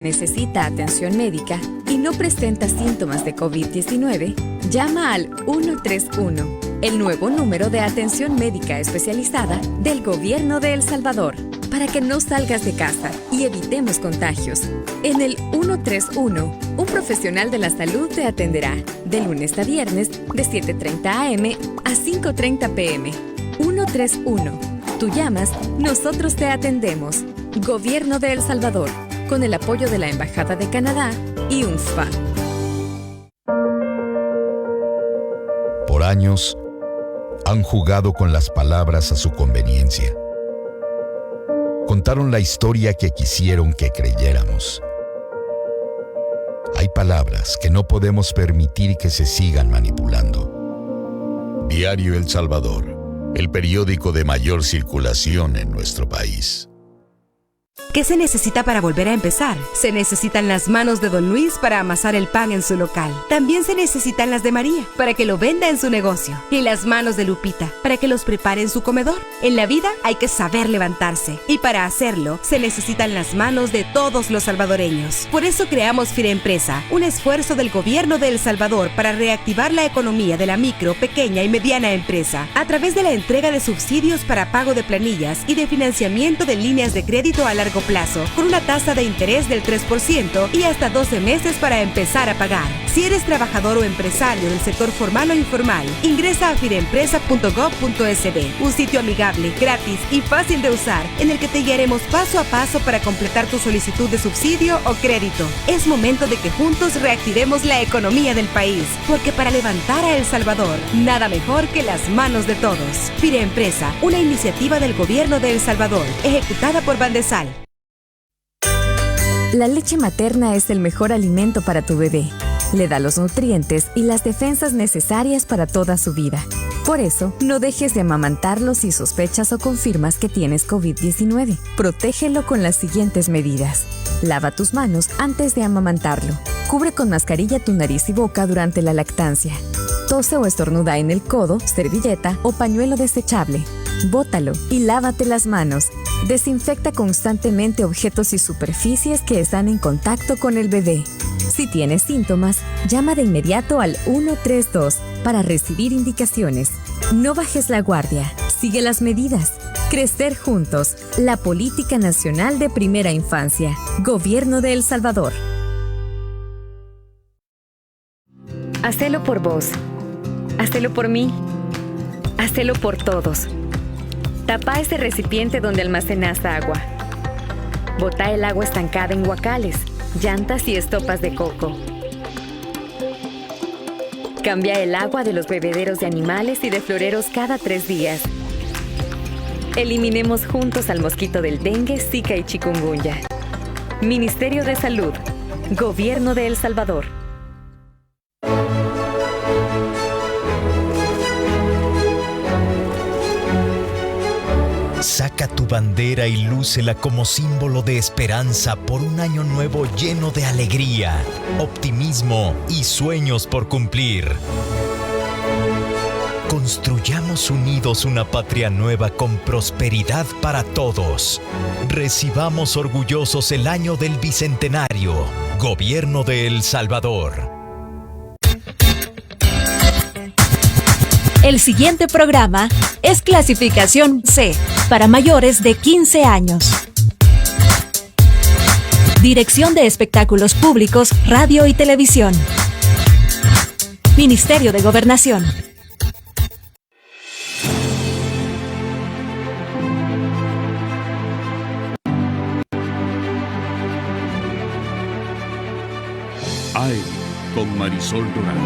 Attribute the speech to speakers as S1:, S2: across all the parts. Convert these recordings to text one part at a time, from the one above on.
S1: necesita atención médica y no presenta síntomas de COVID-19, llama al 131, el nuevo número de atención médica especializada del Gobierno de El Salvador, para que no salgas de casa y evitemos contagios. En el 131, un profesional de la salud te atenderá de lunes a viernes de 7:30 a.m. a 5:30 p.m. 131. Tú llamas, nosotros te atendemos. Gobierno de El Salvador, con el apoyo de la Embajada de Canadá y UNFPA.
S2: Por años, han jugado con las palabras a su conveniencia. Contaron la historia que quisieron que creyéramos. Hay palabras que no podemos permitir que se sigan manipulando. Diario El Salvador, el periódico de mayor circulación en nuestro país.
S3: ¿Qué se necesita para volver a empezar? Se necesitan las manos de Don Luis para amasar el pan en su local. También se necesitan las de María para que lo venda en su negocio. Y las manos de Lupita para que los prepare en su comedor. En la vida hay que saber levantarse. Y para hacerlo, se necesitan las manos de todos los salvadoreños. Por eso creamos Firempresa, un esfuerzo del Gobierno de El Salvador para reactivar la economía de la micro, pequeña y mediana empresa a través de la entrega de subsidios para pago de planillas y de financiamiento de líneas de crédito a largo plazo, con una tasa de interés del 3% y hasta 12 meses para empezar a pagar. Si eres trabajador o empresario del sector formal o informal, ingresa a firempresa.gov.sb, un sitio amigable, gratis y fácil de usar, en el que te guiaremos paso a paso para completar tu solicitud de subsidio o crédito. Es momento de que juntos reactivemos la economía del país, porque para levantar a El Salvador, nada mejor que las manos de todos. Firempresa, una iniciativa del Gobierno de El Salvador, ejecutada por Bandesal.
S1: La leche materna es el mejor alimento para tu bebé. Le da los nutrientes y las defensas necesarias para toda su vida. Por eso, no dejes de amamantarlo si sospechas o confirmas que tienes COVID-19. Protégelo con las siguientes medidas. Lava tus manos antes de amamantarlo. Cubre con mascarilla tu nariz y boca durante la lactancia. Tose o estornuda en el codo, servilleta o pañuelo desechable. Bótalo y lávate las manos. Desinfecta constantemente objetos y superficies que están en contacto con el bebé. Si tienes síntomas, llama de inmediato al 132 para recibir indicaciones. No bajes la guardia. Sigue las medidas. Crecer juntos. La Política Nacional de Primera Infancia. Gobierno de El Salvador.
S4: Hacelo por vos. Hacelo por mí. Hacelo por todos. Tapa ese recipiente donde almacenas agua. Botá el agua estancada en guacales, llantas y estopas de coco. Cambia el agua de los bebederos de animales y de floreros cada 3 días. Eliminemos juntos al mosquito del dengue, zika y chikungunya. Ministerio de Salud. Gobierno de El Salvador.
S5: Saca tu bandera y lúcela como símbolo de esperanza por un año nuevo lleno de alegría, optimismo y sueños por cumplir. Construyamos unidos una patria nueva con prosperidad para todos. Recibamos orgullosos el año del Bicentenario. Gobierno de El Salvador.
S6: El siguiente programa es clasificación C, para mayores de 15 años. Dirección de Espectáculos Públicos, Radio y Televisión. Ministerio de Gobernación.
S7: AM con Marisol Durán.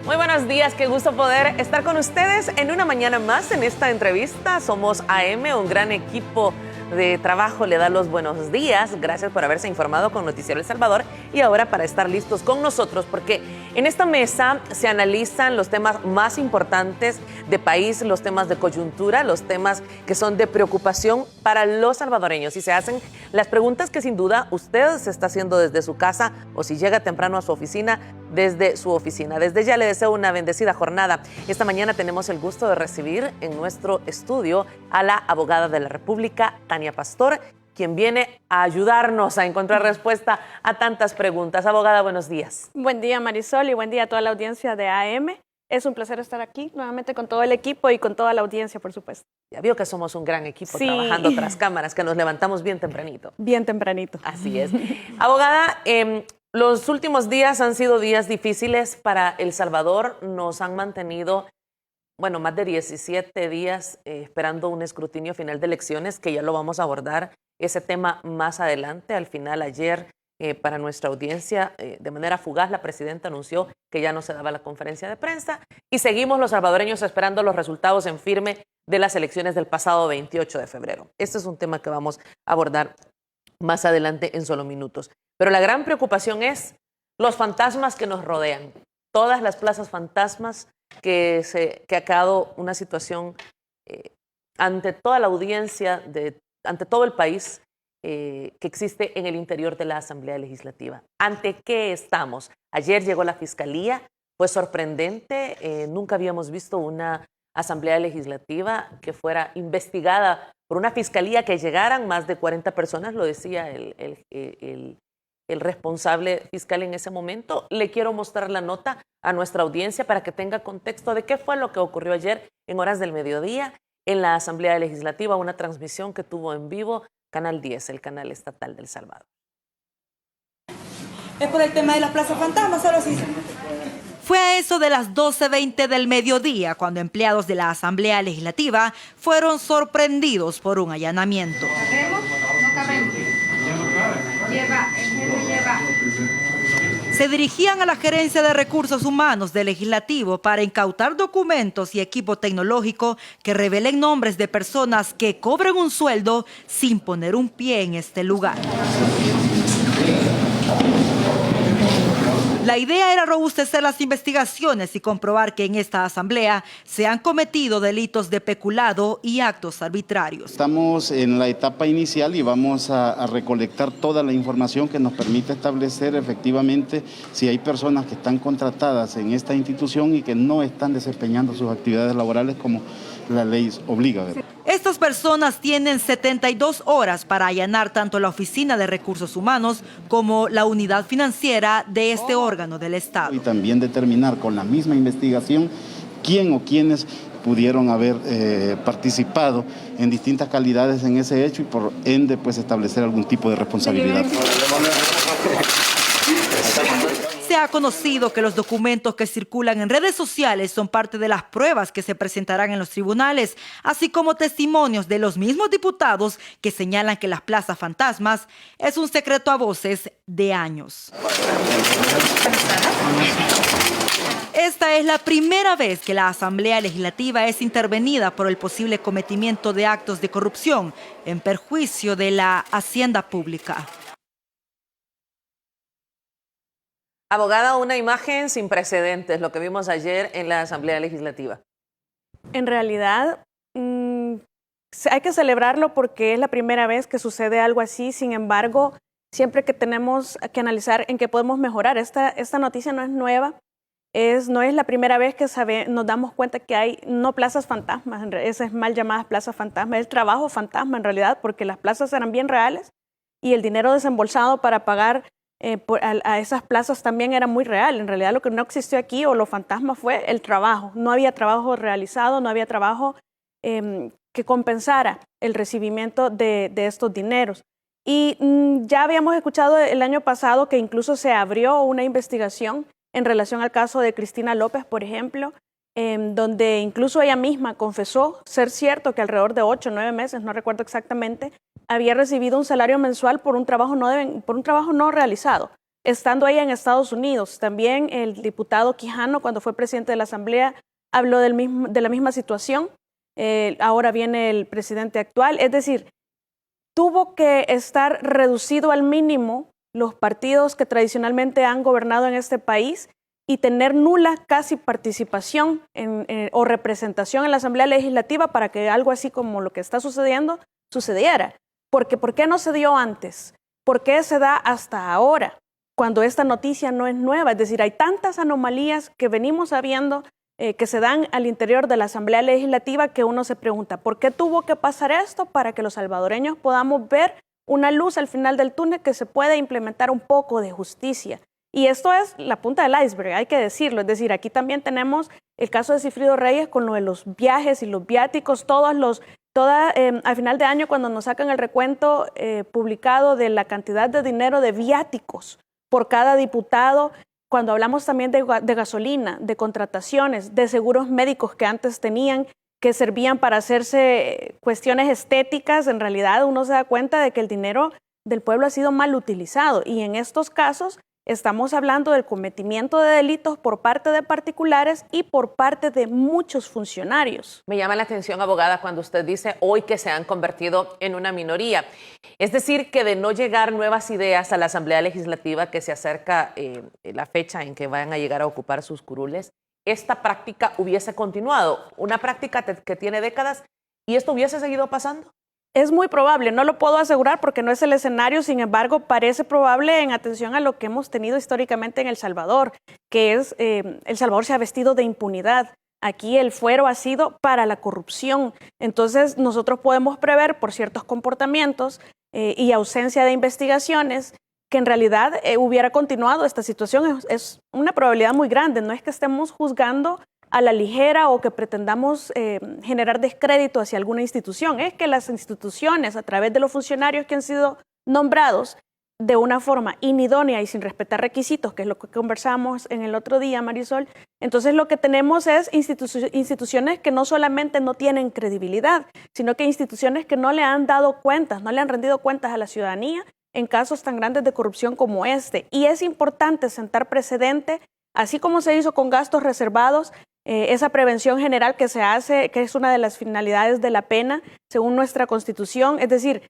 S8: Muy buenos días, qué gusto poder estar con ustedes en una mañana más en esta entrevista. Somos AM, un gran equipo de trabajo le da los buenos días. Gracias por haberse informado con Noticiero El Salvador y ahora para estar listos con nosotros, porque en esta mesa se analizan los temas más importantes de país, los temas de coyuntura, los temas que son de preocupación para los salvadoreños y se hacen las preguntas que sin duda usted se está haciendo desde su casa o si llega temprano a su oficina, desde su oficina. Desde ya le deseo una bendecida jornada. Esta mañana tenemos el gusto de recibir en nuestro estudio a la abogada de la República, Tania Pastor, quien viene a ayudarnos a encontrar respuesta a tantas preguntas. Abogada, buenos días.
S9: Buen día, Marisol, y buen día a toda la audiencia de AM. Es un placer estar aquí nuevamente con todo el equipo y con toda la audiencia, por supuesto.
S8: Ya vio que somos un gran equipo trabajando tras cámaras, que nos levantamos bien tempranito.
S9: Bien tempranito.
S8: Así es. Abogada, los últimos días han sido días difíciles para El Salvador. Nos han mantenido, bueno, más de 17 días esperando un escrutinio final de elecciones, que ya lo vamos a abordar ese tema más adelante. Al final, ayer, para nuestra audiencia, de manera fugaz, la presidenta anunció que ya no se daba la conferencia de prensa y seguimos los salvadoreños esperando los resultados en firme de las elecciones del pasado 28 de febrero. Este es un tema que vamos a abordar más adelante en solo minutos. Pero la gran preocupación es los fantasmas que nos rodean. Todas las plazas fantasmas que ha quedado una situación ante toda la audiencia, ante todo el país, que existe en el interior de la Asamblea Legislativa. ¿Ante qué estamos? Ayer llegó la Fiscalía, fue sorprendente, nunca habíamos visto una Asamblea Legislativa que fuera investigada por una Fiscalía, que llegaran más de 40 personas, lo decía el responsable fiscal en ese momento. Le quiero mostrar la nota a nuestra audiencia para que tenga contexto de qué fue lo que ocurrió ayer en horas del mediodía en la Asamblea Legislativa, una transmisión que tuvo en vivo Canal 10, el canal estatal de El Salvador.
S10: Es por el tema de las plazas fantasmas, solo así.
S11: Fue a eso de las 12:20 del mediodía cuando empleados de la Asamblea Legislativa fueron sorprendidos por un allanamiento. Se dirigían a la Gerencia de Recursos Humanos del Legislativo para incautar documentos y equipo tecnológico que revelen nombres de personas que cobran un sueldo sin poner un pie en este lugar. La idea era robustecer las investigaciones y comprobar que en esta asamblea se han cometido delitos de peculado y actos arbitrarios.
S12: Estamos en la etapa inicial y vamos a recolectar toda la información que nos permita establecer efectivamente si hay personas que están contratadas en esta institución y que no están desempeñando sus actividades laborales como la ley obliga.
S11: Estas personas tienen 72 horas para allanar tanto la Oficina de Recursos Humanos como la unidad financiera de este órgano del Estado.
S12: Y también determinar con la misma investigación quién o quiénes pudieron haber participado en distintas calidades en ese hecho y por ende pues establecer algún tipo de responsabilidad.
S11: Se ha conocido que los documentos que circulan en redes sociales son parte de las pruebas que se presentarán en los tribunales, así como testimonios de los mismos diputados que señalan que las plazas fantasmas es un secreto a voces de años. Esta es la primera vez que la Asamblea Legislativa es intervenida por el posible cometimiento de actos de corrupción en perjuicio de la hacienda pública.
S8: Abogada, una imagen sin precedentes, lo que vimos ayer en la Asamblea Legislativa.
S9: En realidad, hay que celebrarlo porque es la primera vez que sucede algo así. Sin embargo, siempre que tenemos que analizar en qué podemos mejorar. Esta noticia no es nueva, no es la primera vez que nos damos cuenta que hay no plazas fantasmas, esas mal llamadas plazas fantasmas, es trabajo fantasma en realidad, porque las plazas eran bien reales y el dinero desembolsado para pagar a esas plazas también era muy real. En realidad lo que no existió aquí o lo fantasma fue el trabajo. No había trabajo realizado, no había trabajo que compensara el recibimiento de estos dineros. Y ya habíamos escuchado el año pasado que incluso se abrió una investigación en relación al caso de Cristina López, por ejemplo, donde incluso ella misma confesó ser cierto que alrededor de 8 o 9 meses, no recuerdo exactamente, había recibido un salario mensual por un trabajo no realizado, estando ella en Estados Unidos. También el diputado Quijano, cuando fue presidente de la Asamblea, habló de la misma situación. Ahora viene el presidente actual. Es decir, tuvo que estar reducido al mínimo los partidos que tradicionalmente han gobernado en este país y tener nula casi participación o representación en la Asamblea Legislativa para que algo así como lo que está sucediendo sucediera. Porque ¿por qué no se dio antes? ¿Por qué se da hasta ahora, cuando esta noticia no es nueva? Es decir, hay tantas anomalías que venimos sabiendo que se dan al interior de la Asamblea Legislativa que uno se pregunta, ¿por qué tuvo que pasar esto para que los salvadoreños podamos ver una luz al final del túnel que se puede implementar un poco de justicia. Y esto es la punta del iceberg, hay que decirlo. Es decir, aquí también tenemos el caso de Sigfrido Reyes con lo de los viajes y los viáticos, al final de año cuando nos sacan el recuento publicado de la cantidad de dinero de viáticos por cada diputado, cuando hablamos también de gasolina, de contrataciones, de seguros médicos que antes tenían, que servían para hacerse cuestiones estéticas, en realidad uno se da cuenta de que el dinero del pueblo ha sido mal utilizado. Y en estos casos estamos hablando del cometimiento de delitos por parte de particulares y por parte de muchos funcionarios.
S8: Me llama la atención, abogada, cuando usted dice hoy que se han convertido en una minoría. Es decir, que de no llegar nuevas ideas a la Asamblea Legislativa, que se acerca la fecha en que vayan a llegar a ocupar sus curules, esta práctica hubiese continuado, una práctica que tiene décadas, y esto hubiese seguido pasando.
S9: Es muy probable, no lo puedo asegurar porque no es el escenario, sin embargo, parece probable en atención a lo que hemos tenido históricamente en El Salvador, que es, El Salvador se ha vestido de impunidad. Aquí el fuero ha sido para la corrupción. Entonces, nosotros podemos prever por ciertos comportamientos y ausencia de investigaciones que en realidad hubiera continuado esta situación. Es una probabilidad muy grande, no es que estemos juzgando a la ligera o que pretendamos generar descrédito hacia alguna institución, es que las instituciones, a través de los funcionarios que han sido nombrados de una forma inidónea y sin respetar requisitos, que es lo que conversamos en el otro día, Marisol, entonces lo que tenemos es instituciones que no solamente no tienen credibilidad, sino que instituciones que no le han dado cuentas, no le han rendido cuentas a la ciudadanía en casos tan grandes de corrupción como este. Y es importante sentar precedente, así como se hizo con gastos reservados, esa prevención general que se hace, que es una de las finalidades de la pena, según nuestra Constitución. Es decir,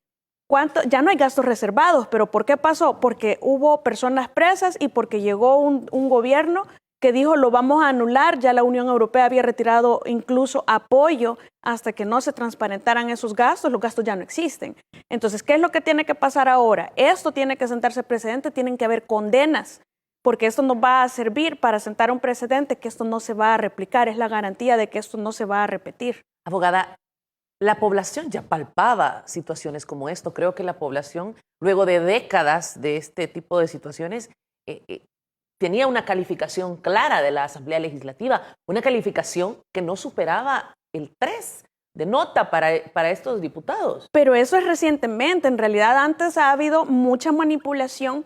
S9: ya no hay gastos reservados, pero ¿por qué pasó? Porque hubo personas presas y porque llegó un gobierno que dijo lo vamos a anular. Ya la Unión Europea había retirado incluso apoyo hasta que no se transparentaran esos gastos. Los gastos ya no existen. Entonces, ¿qué es lo que tiene que pasar ahora? Esto tiene que sentarse precedente, tienen que haber condenas, porque esto nos va a servir para sentar un precedente que esto no se va a replicar, es la garantía de que esto no se va a repetir.
S8: Abogada, la población ya palpaba situaciones como esto. Creo que la población, luego de décadas de este tipo de situaciones, tenía una calificación clara de la Asamblea Legislativa, una calificación que no superaba el 3 de nota para estos diputados.
S9: Pero eso es recientemente. En realidad, antes ha habido mucha manipulación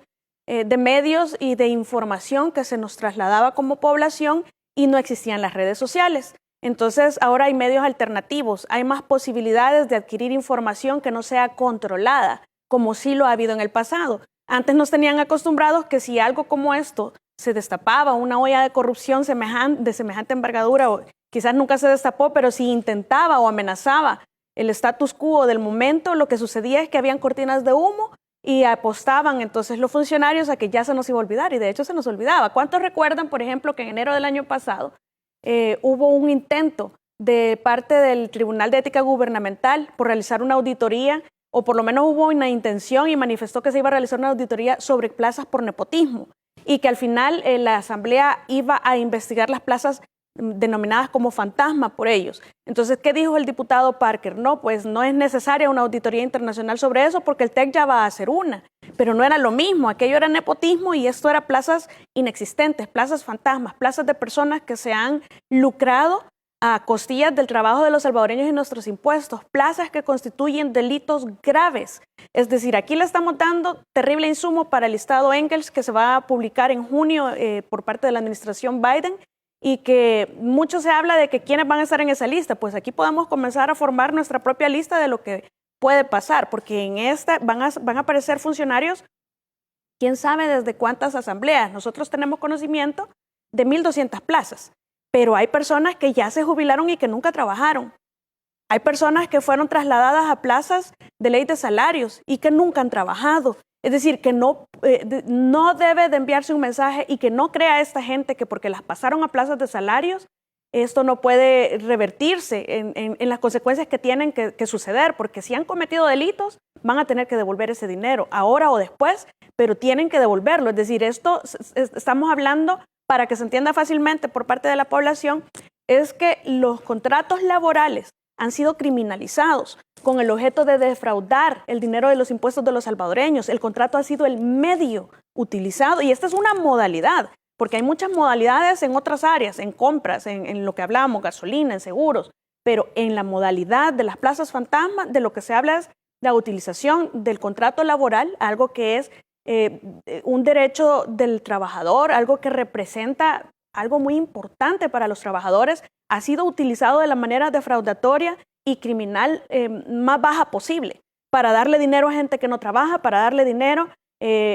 S9: de medios y de información que se nos trasladaba como población y no existían las redes sociales. Entonces, ahora hay medios alternativos, hay más posibilidades de adquirir información que no sea controlada, como sí lo ha habido en el pasado. Antes nos tenían acostumbrados que si algo como esto se destapaba, una olla de corrupción de semejante envergadura, o quizás nunca se destapó, pero si intentaba o amenazaba el status quo del momento, lo que sucedía es que habían cortinas de humo y apostaban entonces los funcionarios a que ya se nos iba a olvidar, y de hecho se nos olvidaba. ¿Cuántos recuerdan, por ejemplo, que en enero del año pasado hubo un intento de parte del Tribunal de Ética Gubernamental por realizar una auditoría, o por lo menos hubo una intención y manifestó que se iba a realizar una auditoría sobre plazas por nepotismo, y que al final la Asamblea iba a investigar las plazas denominadas como fantasma por ellos? Entonces, ¿qué dijo el diputado Parker? No, pues no es necesaria una auditoría internacional sobre eso porque el TEC ya va a hacer una. Pero no era lo mismo, aquello era nepotismo y esto era plazas inexistentes, plazas fantasmas, plazas de personas que se han lucrado a costillas del trabajo de los salvadoreños y nuestros impuestos, plazas que constituyen delitos graves. Es decir, aquí le estamos dando terrible insumo para el listado Engels que se va a publicar en junio por parte de la administración Biden, y que mucho se habla de que quiénes van a estar en esa lista. Pues aquí podemos comenzar a formar nuestra propia lista de lo que puede pasar, porque en esta van a aparecer funcionarios, quién sabe desde cuántas asambleas. Nosotros tenemos conocimiento de 1.200 plazas, pero hay personas que ya se jubilaron y que nunca trabajaron. Hay personas que fueron trasladadas a plazas de ley de salarios y que nunca han trabajado. Es decir, que no debe de enviarse un mensaje y que no crea esta gente que porque las pasaron a plazas de salarios, esto no puede revertirse en las consecuencias que tienen que suceder, porque si han cometido delitos, van a tener que devolver ese dinero, ahora o después, pero tienen que devolverlo. Es decir, esto estamos hablando, para que se entienda fácilmente por parte de la población, es que los contratos laborales han sido criminalizados con el objeto de defraudar el dinero de los impuestos de los salvadoreños. El contrato ha sido el medio utilizado y esta es una modalidad, porque hay muchas modalidades en otras áreas, en compras, en lo que hablamos, gasolina, en seguros, pero en la modalidad de las plazas fantasma, de lo que se habla es la utilización del contrato laboral, algo que es un derecho del trabajador, algo que representa algo muy importante para los trabajadores, ha sido utilizado de la manera defraudatoria y criminal más baja posible, para darle dinero a gente que no trabaja, para darle dinero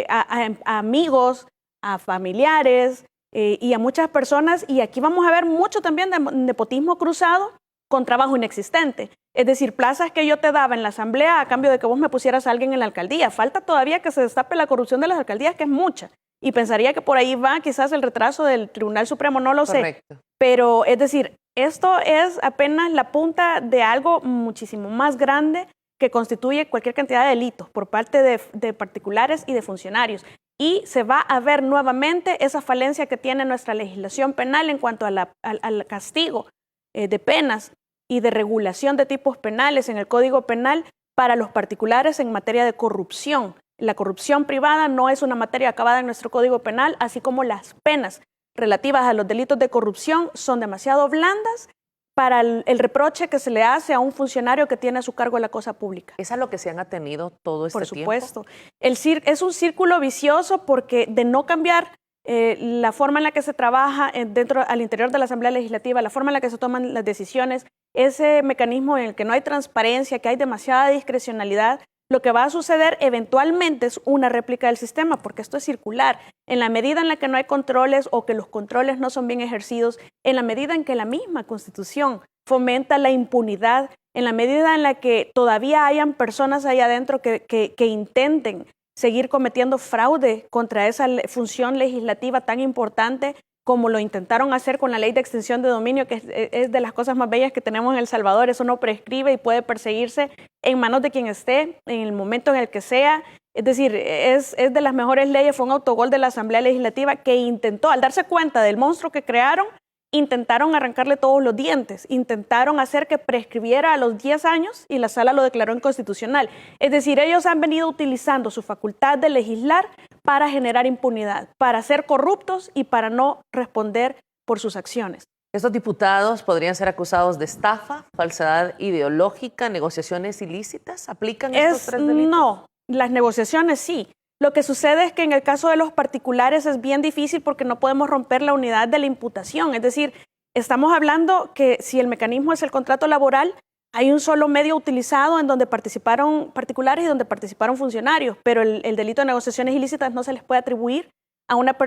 S9: a amigos, a familiares y a muchas personas. Y aquí vamos a ver mucho también de nepotismo cruzado con trabajo inexistente. Es decir, plazas que yo te daba en la asamblea a cambio de que vos me pusieras a alguien en la alcaldía. Falta todavía que se destape la corrupción de las alcaldías, que es mucha. Y pensaría que por ahí va quizás el retraso del Tribunal Supremo, no lo sé. Pero es decir, esto es apenas la punta de algo muchísimo más grande que constituye cualquier cantidad de delitos por parte de particulares y de funcionarios. Y se va a ver nuevamente esa falencia que tiene nuestra legislación penal en cuanto al castigo de penas y de regulación de tipos penales en el Código Penal para los particulares en materia de corrupción. La corrupción privada no es una materia acabada en nuestro Código Penal, así como las penas relativas a los delitos de corrupción son demasiado blandas para el reproche que se le hace a un funcionario que tiene a su cargo la cosa pública.
S8: ¿Es a lo que se han atenido todo este tiempo?
S9: Por supuesto. Es un círculo vicioso porque de no cambiar la forma en la que se trabaja al interior de la Asamblea Legislativa, la forma en la que se toman las decisiones, ese mecanismo en el que no hay transparencia, que hay demasiada discrecionalidad, lo que va a suceder eventualmente es una réplica del sistema, porque esto es circular. En la medida en la que no hay controles o que los controles no son bien ejercidos, en la medida en que la misma Constitución fomenta la impunidad, en la medida en la que todavía hayan personas ahí adentro que intenten seguir cometiendo fraude contra esa función legislativa tan importante como lo intentaron hacer con la ley de extensión de dominio, que es de las cosas más bellas que tenemos en El Salvador. Eso no prescribe y puede perseguirse en manos de quien esté, en el momento en el que sea. Es decir, es de las mejores leyes, fue un autogol de la Asamblea Legislativa que intentó, al darse cuenta del monstruo que crearon, intentaron arrancarle todos los dientes, intentaron hacer que prescribiera a los 10 años y la Sala lo declaró inconstitucional. Es decir, ellos han venido utilizando su facultad de legislar para generar impunidad, para ser corruptos y para no responder por sus acciones.
S8: ¿Estos diputados podrían ser acusados de estafa, falsedad ideológica, negociaciones ilícitas? ¿Aplican estos tres delitos?
S9: No, las negociaciones sí. Lo que sucede es que en el caso de los particulares es bien difícil porque no podemos romper la unidad de la imputación. Es decir, estamos hablando que si el mecanismo es el contrato laboral, hay un solo medio utilizado en donde participaron particulares y donde participaron funcionarios, pero el delito de negociaciones ilícitas no se les puede atribuir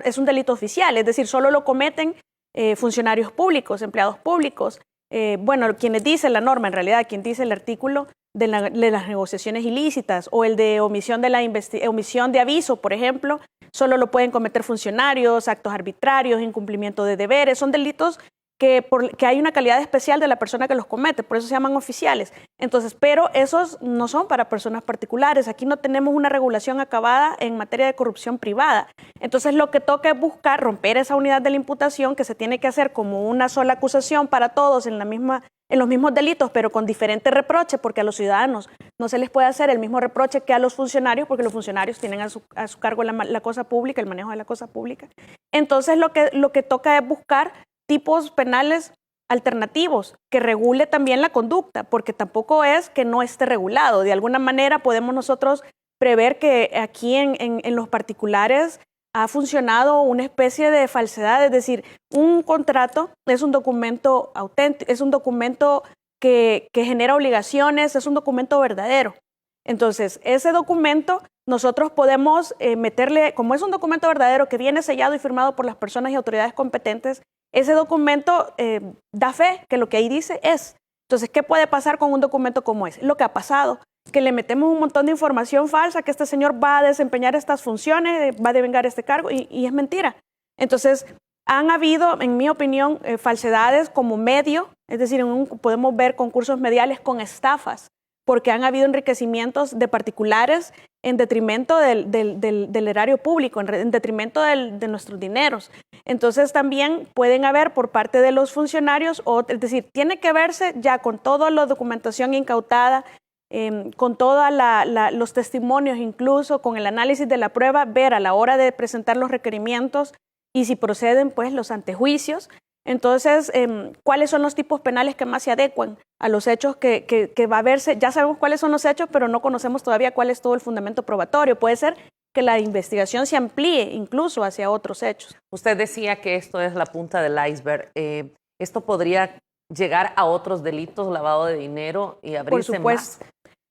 S9: es un delito oficial, es decir, solo lo cometen funcionarios públicos, empleados públicos. Quienes dice la norma, en realidad, quien dice el artículo de las negociaciones ilícitas o el de omisión de aviso, por ejemplo, solo lo pueden cometer funcionarios, actos arbitrarios, incumplimiento de deberes, son delitos que hay una calidad especial de la persona que los comete, por eso se llaman oficiales. Entonces, pero esos no son para personas particulares. Aquí no tenemos una regulación acabada en materia de corrupción privada. Entonces, lo que toca es buscar romper esa unidad de la imputación que se tiene que hacer como una sola acusación para todos en los mismos delitos, pero con diferente reproche, porque a los ciudadanos no se les puede hacer el mismo reproche que a los funcionarios, porque los funcionarios tienen a su cargo la cosa pública, el manejo de la cosa pública. Entonces, lo que toca es buscar tipos penales alternativos que regule también la conducta, porque tampoco es que no esté regulado. De alguna manera podemos nosotros prever que aquí en los particulares ha funcionado una especie de falsedad, es decir, un contrato es un documento auténtico, es un documento que genera obligaciones, es un documento verdadero. Entonces, ese documento nosotros podemos meterle, como es un documento verdadero que viene sellado y firmado por las personas y autoridades competentes, ese documento da fe que lo que ahí dice es. Entonces, ¿qué puede pasar con un documento como ese? Lo que ha pasado, que le metemos un montón de información falsa, que este señor va a desempeñar estas funciones, va a devengar este cargo, y es mentira. Entonces, han habido, en mi opinión, falsedades como medio, es decir, podemos ver concursos mediales con estafas, porque han habido enriquecimientos de particulares en detrimento del erario público, en detrimento de nuestros dineros. Entonces también pueden haber por parte de los funcionarios, es decir, tiene que verse ya con toda la documentación incautada, con todos los testimonios, incluso con el análisis de la prueba, ver a la hora de presentar los requerimientos y si proceden pues los antejuicios. Entonces, ¿cuáles son los tipos penales que más se adecuan a los hechos que va a verse? Ya sabemos cuáles son los hechos, pero no conocemos todavía cuál es todo el fundamento probatorio. Puede ser que la investigación se amplíe incluso hacia otros hechos.
S8: Usted decía que esto es la punta del iceberg. ¿Esto podría llegar a otros delitos, lavado de dinero y abrirse más?
S9: Por supuesto.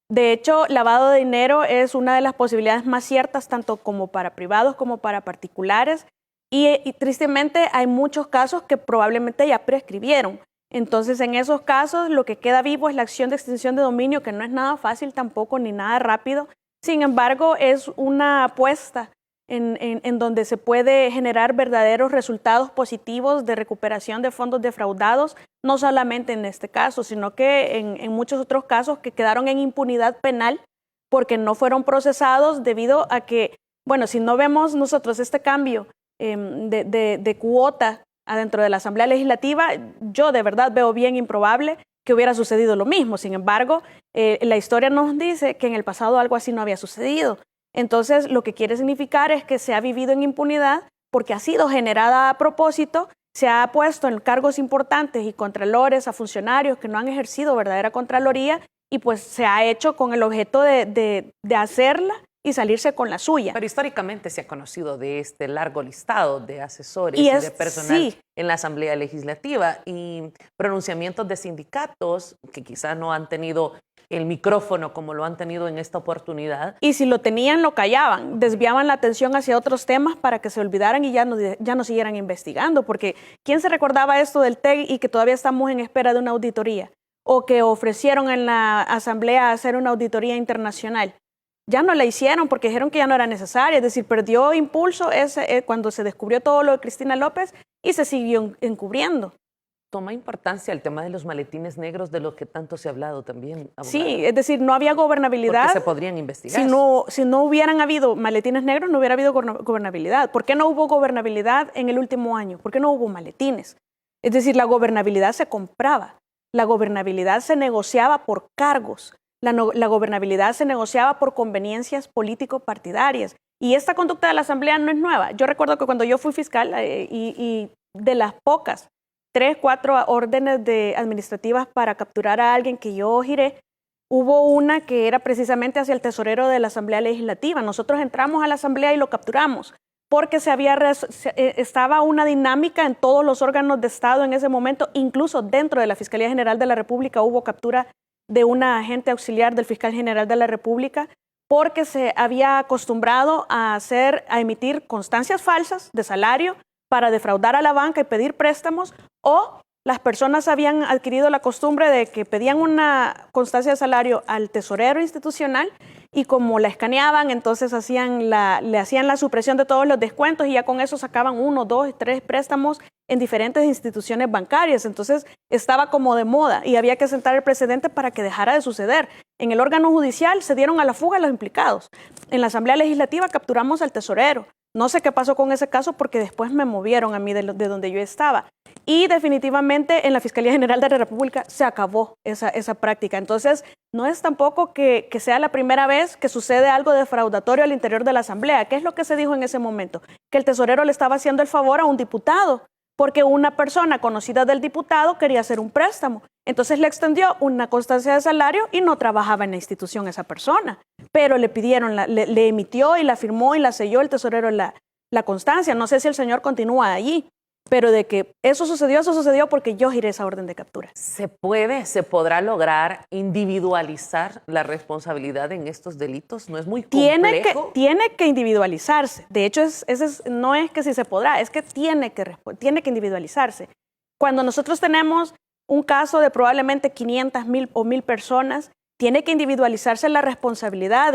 S9: De hecho, lavado de dinero es una de las posibilidades más ciertas, tanto como para privados como para particulares. Y tristemente hay muchos casos que probablemente ya prescribieron. Entonces, en esos casos, lo que queda vivo es la acción de extinción de dominio, que no es nada fácil tampoco ni nada rápido. Sin embargo, es una apuesta en donde se puede generar verdaderos resultados positivos de recuperación de fondos defraudados, no solamente en este caso, sino que en muchos otros casos que quedaron en impunidad penal porque no fueron procesados debido a que, bueno, si no vemos nosotros este cambio de cuota adentro de la Asamblea Legislativa, yo de verdad veo bien improbable que hubiera sucedido lo mismo. Sin embargo, la historia nos dice que en el pasado algo así no había sucedido. Entonces, lo que quiere significar es que se ha vivido en impunidad porque ha sido generada a propósito, se ha puesto en cargos importantes y contralores a funcionarios que no han ejercido verdadera contraloría y pues se ha hecho con el objeto de hacerla y salirse con la suya.
S8: Pero históricamente se ha conocido de este largo listado de asesores y de personal en la Asamblea Legislativa y pronunciamientos de sindicatos que quizás no han tenido el micrófono como lo han tenido en esta oportunidad.
S9: Y si lo tenían, lo callaban, desviaban la atención hacia otros temas para que se olvidaran y ya no siguieran investigando, porque ¿quién se recordaba esto del TEG y que todavía estamos en espera de una auditoría? O que ofrecieron en la Asamblea hacer una auditoría internacional. Ya no la hicieron porque dijeron que ya no era necesaria, es decir, perdió impulso cuando se descubrió todo lo de Cristina López y se siguió encubriendo.
S8: Toma importancia el tema de los maletines negros, de lo que tanto se ha hablado también, abogada.
S9: Sí, es decir, no había gobernabilidad.
S8: Porque se podrían investigar.
S9: Si no hubieran habido maletines negros, no hubiera habido gobernabilidad. ¿Por qué no hubo gobernabilidad en el último año? ¿Por qué no hubo maletines? Es decir, la gobernabilidad se compraba, la gobernabilidad se negociaba por cargos, la gobernabilidad se negociaba por conveniencias político-partidarias. Y esta conducta de la Asamblea no es nueva. Yo recuerdo que cuando yo fui fiscal y de las pocas 3, 4 órdenes administrativas para capturar a alguien que yo giré, hubo una que era precisamente hacia el tesorero de la Asamblea Legislativa. Nosotros entramos a la Asamblea y lo capturamos porque estaba una dinámica en todos los órganos de Estado en ese momento, incluso dentro de la Fiscalía General de la República hubo captura de una agente auxiliar del Fiscal General de la República porque se había acostumbrado a emitir constancias falsas de salario para defraudar a la banca y pedir préstamos, o las personas habían adquirido la costumbre de que pedían una constancia de salario al tesorero institucional y como la escaneaban, entonces le hacían la supresión de todos los descuentos y ya con eso sacaban 1, 2, 3 préstamos en diferentes instituciones bancarias. Entonces estaba como de moda y había que sentar el precedente para que dejara de suceder. En el órgano judicial se dieron a la fuga los implicados. En la Asamblea Legislativa capturamos al tesorero. No sé qué pasó con ese caso porque después me movieron a mí de donde yo estaba. Y definitivamente en la Fiscalía General de la República se acabó esa práctica. Entonces, no es tampoco que sea la primera vez que sucede algo defraudatorio al interior de la Asamblea. ¿Qué es lo que se dijo en ese momento? Que el tesorero le estaba haciendo el favor a un diputado porque una persona conocida del diputado quería hacer un préstamo. Entonces le extendió una constancia de salario y no trabajaba en la institución esa persona. Pero le pidieron, le emitió y la firmó y la selló el tesorero la constancia. No sé si el señor continúa allí, pero de que eso sucedió porque yo giré esa orden de captura.
S8: ¿Se podrá lograr individualizar la responsabilidad en estos delitos? ¿No es muy complejo?
S9: Tiene que individualizarse. De hecho, no es que si se podrá, es que tiene que individualizarse. Cuando nosotros tenemos un caso de probablemente 500, 1000 o 1000 personas, tiene que individualizarse la responsabilidad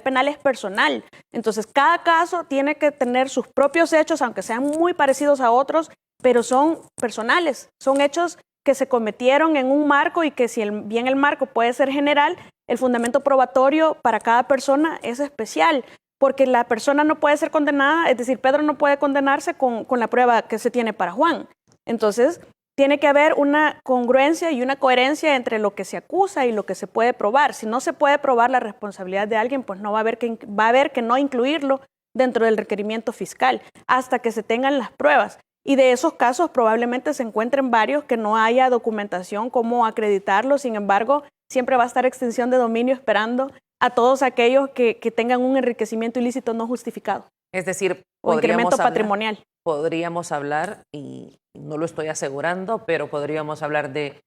S9: penal es personal. Entonces, cada caso tiene que tener sus propios hechos, aunque sean muy parecidos a otros, pero son personales, son hechos que se cometieron en un marco y que si bien el marco puede ser general, el fundamento probatorio para cada persona es especial, porque la persona no puede ser condenada, es decir, Pedro no puede condenarse con la prueba que se tiene para Juan. Entonces, tiene que haber una congruencia y una coherencia entre lo que se acusa y lo que se puede probar. Si no se puede probar la responsabilidad de alguien, pues no va a haber que no incluirlo dentro del requerimiento fiscal hasta que se tengan las pruebas. Y de esos casos probablemente se encuentren varios que no haya documentación cómo acreditarlo. Sin embargo, siempre va a estar extinción de dominio esperando a todos aquellos que tengan un enriquecimiento ilícito no justificado.
S8: Es decir,
S9: o incremento patrimonial.
S8: Podríamos hablar, y no lo estoy asegurando, pero podríamos hablar de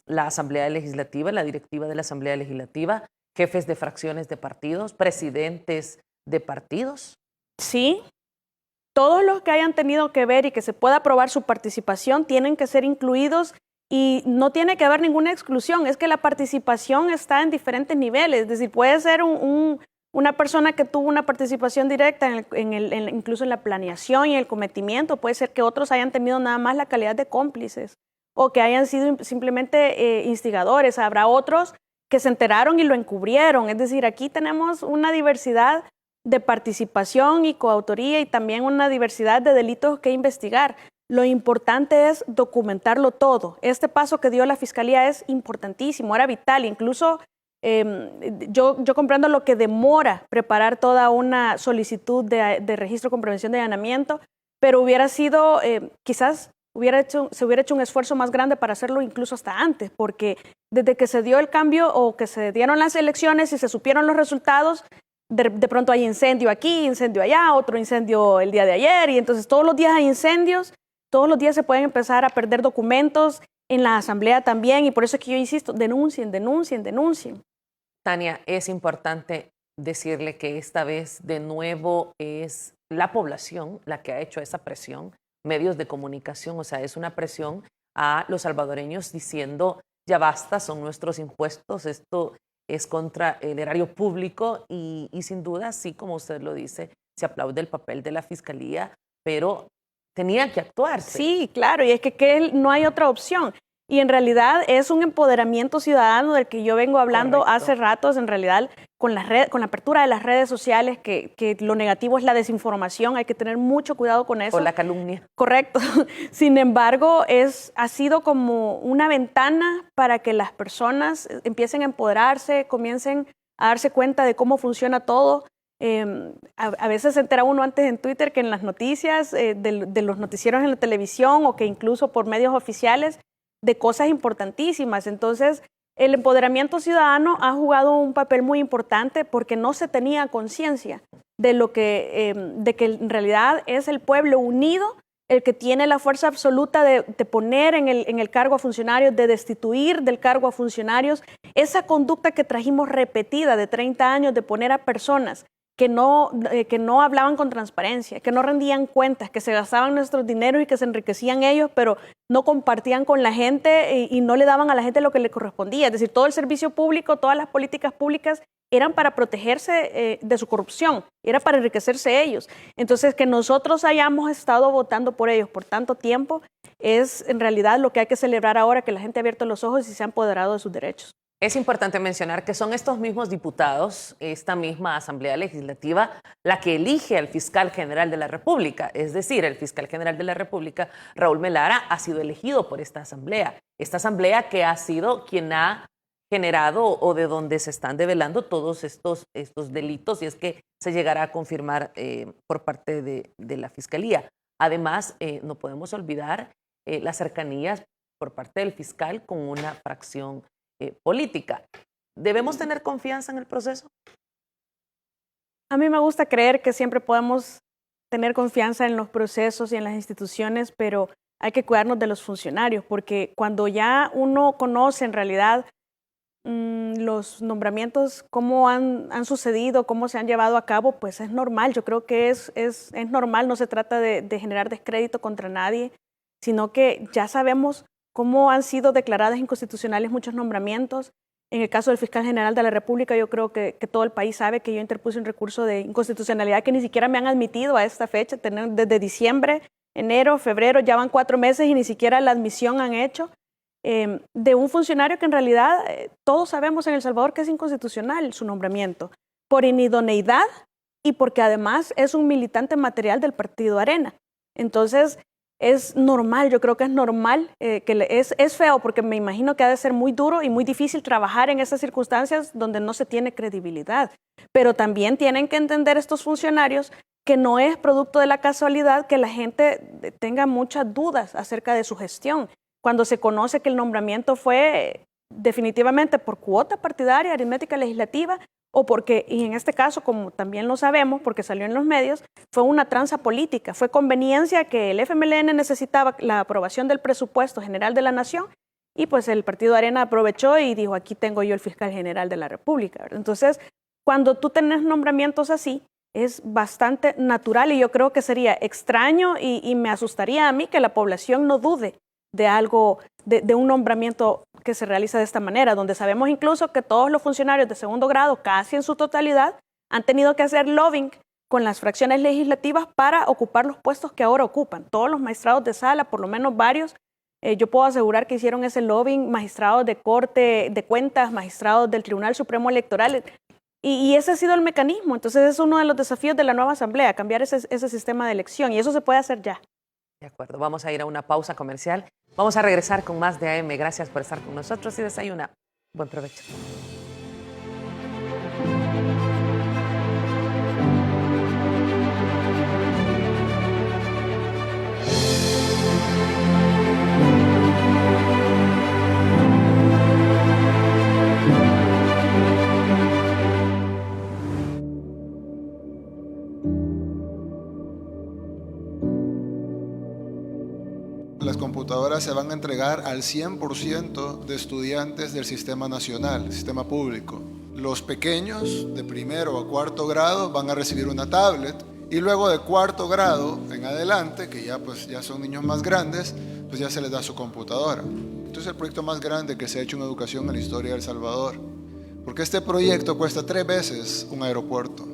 S8: la Asamblea Legislativa, la directiva de la Asamblea Legislativa, jefes de fracciones de partidos, presidentes de partidos.
S9: Sí, todos los que hayan tenido que ver y que se pueda probar su participación tienen que ser incluidos y no tiene que haber ninguna exclusión. Es que la participación está en diferentes niveles, es decir, puede ser una persona que tuvo una participación directa incluso en la planeación y el cometimiento. Puede ser que otros hayan tenido nada más la calidad de cómplices o que hayan sido simplemente instigadores. Habrá otros que se enteraron y lo encubrieron. Es decir, aquí tenemos una diversidad de participación y coautoría y también una diversidad de delitos que investigar. Lo importante es documentarlo todo. Este paso que dio la Fiscalía es importantísimo, era vital. Incluso yo comprendo lo que demora preparar toda una solicitud de registro con prevención de allanamiento, pero hubiera sido, quizás se hubiera hecho un esfuerzo más grande para hacerlo incluso hasta antes, porque desde que se dio el cambio o que se dieron las elecciones y se supieron los resultados, de pronto hay incendio aquí, incendio allá, otro incendio el día de ayer, y entonces todos los días hay incendios, todos los días se pueden empezar a perder documentos, en la asamblea también, y por eso es que yo insisto, denuncien.
S8: Tania, es importante decirle que esta vez de nuevo es la población la que ha hecho esa presión, medios de comunicación, o sea, es una presión a los salvadoreños diciendo, ya basta, son nuestros impuestos, esto es contra el erario público y sin duda, sí, como usted lo dice, se aplaude el papel de la Fiscalía, pero tenía que actuarse.
S9: Sí, claro, y es que no hay otra opción. Y en realidad es un empoderamiento ciudadano del que yo vengo hablando Correcto. Hace ratos, en realidad, con la apertura de las redes sociales, que lo negativo es la desinformación, hay que tener mucho cuidado con eso.
S8: O la calumnia.
S9: Correcto. Sin embargo, ha sido como una ventana para que las personas empiecen a empoderarse, comiencen a darse cuenta de cómo funciona todo. A veces se entera uno antes en Twitter que en las noticias, de los noticieros en la televisión o que incluso por medios oficiales, de cosas importantísimas. Entonces, el empoderamiento ciudadano ha jugado un papel muy importante porque no se tenía conciencia de que en realidad es el pueblo unido el que tiene la fuerza absoluta de poner en el cargo a funcionarios, de destituir del cargo a funcionarios. Esa conducta que trajimos repetida de 30 años de poner a personas que no hablaban con transparencia, que no rendían cuentas, que se gastaban nuestros dineros y que se enriquecían ellos, pero no compartían con la gente y no le daban a la gente lo que le correspondía. Es decir, todo el servicio público, todas las políticas públicas eran para protegerse de su corrupción, era para enriquecerse ellos. Entonces, que nosotros hayamos estado votando por ellos por tanto tiempo es en realidad lo que hay que celebrar ahora, que la gente ha abierto los ojos y se ha empoderado de sus derechos.
S8: Es importante mencionar que son estos mismos diputados, esta misma Asamblea Legislativa, la que elige al fiscal general de la República. Es decir, el fiscal general de la República, Raúl Melara, ha sido elegido por esta asamblea. Esta asamblea que ha sido quien ha generado o de donde se están develando todos estos delitos, y es que se llegará a confirmar por parte de la Fiscalía. Además, no podemos olvidar las cercanías por parte del fiscal con una fracción política. ¿Debemos tener confianza en el proceso?
S9: A mí me gusta creer que siempre podemos tener confianza en los procesos y en las instituciones, pero hay que cuidarnos de los funcionarios, porque cuando ya uno conoce en realidad los nombramientos, cómo han sucedido, cómo se han llevado a cabo, pues es normal. Yo creo que es normal, no se trata de generar descrédito contra nadie, sino que ya sabemos cómo han sido declaradas inconstitucionales muchos nombramientos. En el caso del fiscal general de la República, yo creo que todo el país sabe que yo interpuse un recurso de inconstitucionalidad que ni siquiera me han admitido a esta fecha. Desde diciembre, enero, febrero, ya van 4 meses y ni siquiera la admisión han hecho. de un funcionario que en realidad todos sabemos en El Salvador que es inconstitucional su nombramiento, por inidoneidad y porque además es un militante material del partido Arena. Entonces, es normal, yo creo que es normal, es feo porque me imagino que ha de ser muy duro y muy difícil trabajar en esas circunstancias donde no se tiene credibilidad. Pero también tienen que entender estos funcionarios que no es producto de la casualidad que la gente tenga muchas dudas acerca de su gestión. Cuando se conoce que el nombramiento fue definitivamente por cuota partidaria, aritmética legislativa, o porque, y en este caso, como también lo sabemos, porque salió en los medios, fue una tranza política, fue conveniencia que el FMLN necesitaba la aprobación del presupuesto general de la Nación, y pues el partido Arena aprovechó y dijo, aquí tengo yo el fiscal general de la República, ¿verdad? Entonces, cuando tú tenés nombramientos así, es bastante natural y yo creo que sería extraño y me asustaría a mí que la población no dude de algo, de un nombramiento que se realiza de esta manera, donde sabemos incluso que todos los funcionarios de segundo grado, casi en su totalidad, han tenido que hacer lobbying con las fracciones legislativas para ocupar los puestos que ahora ocupan. Todos los magistrados de sala, por lo menos varios, yo puedo asegurar que hicieron ese lobbying, magistrados de Corte de Cuentas, magistrados del Tribunal Supremo Electoral, y ese ha sido el mecanismo. Entonces es uno de los desafíos de la nueva Asamblea, cambiar ese sistema de elección, y eso se puede hacer ya.
S8: De acuerdo, vamos a ir a una pausa comercial. Vamos a regresar con más de AM. Gracias por estar con nosotros y desayuna. Buen provecho.
S13: Las computadoras se van a entregar al 100% de estudiantes del sistema nacional, sistema público. Los pequeños de primero a cuarto grado van a recibir una tablet y luego de cuarto grado en adelante, que ya son niños más grandes, pues ya se les da su computadora. Este es el proyecto más grande que se ha hecho en educación en la historia de El Salvador, porque este proyecto cuesta 3 veces un aeropuerto.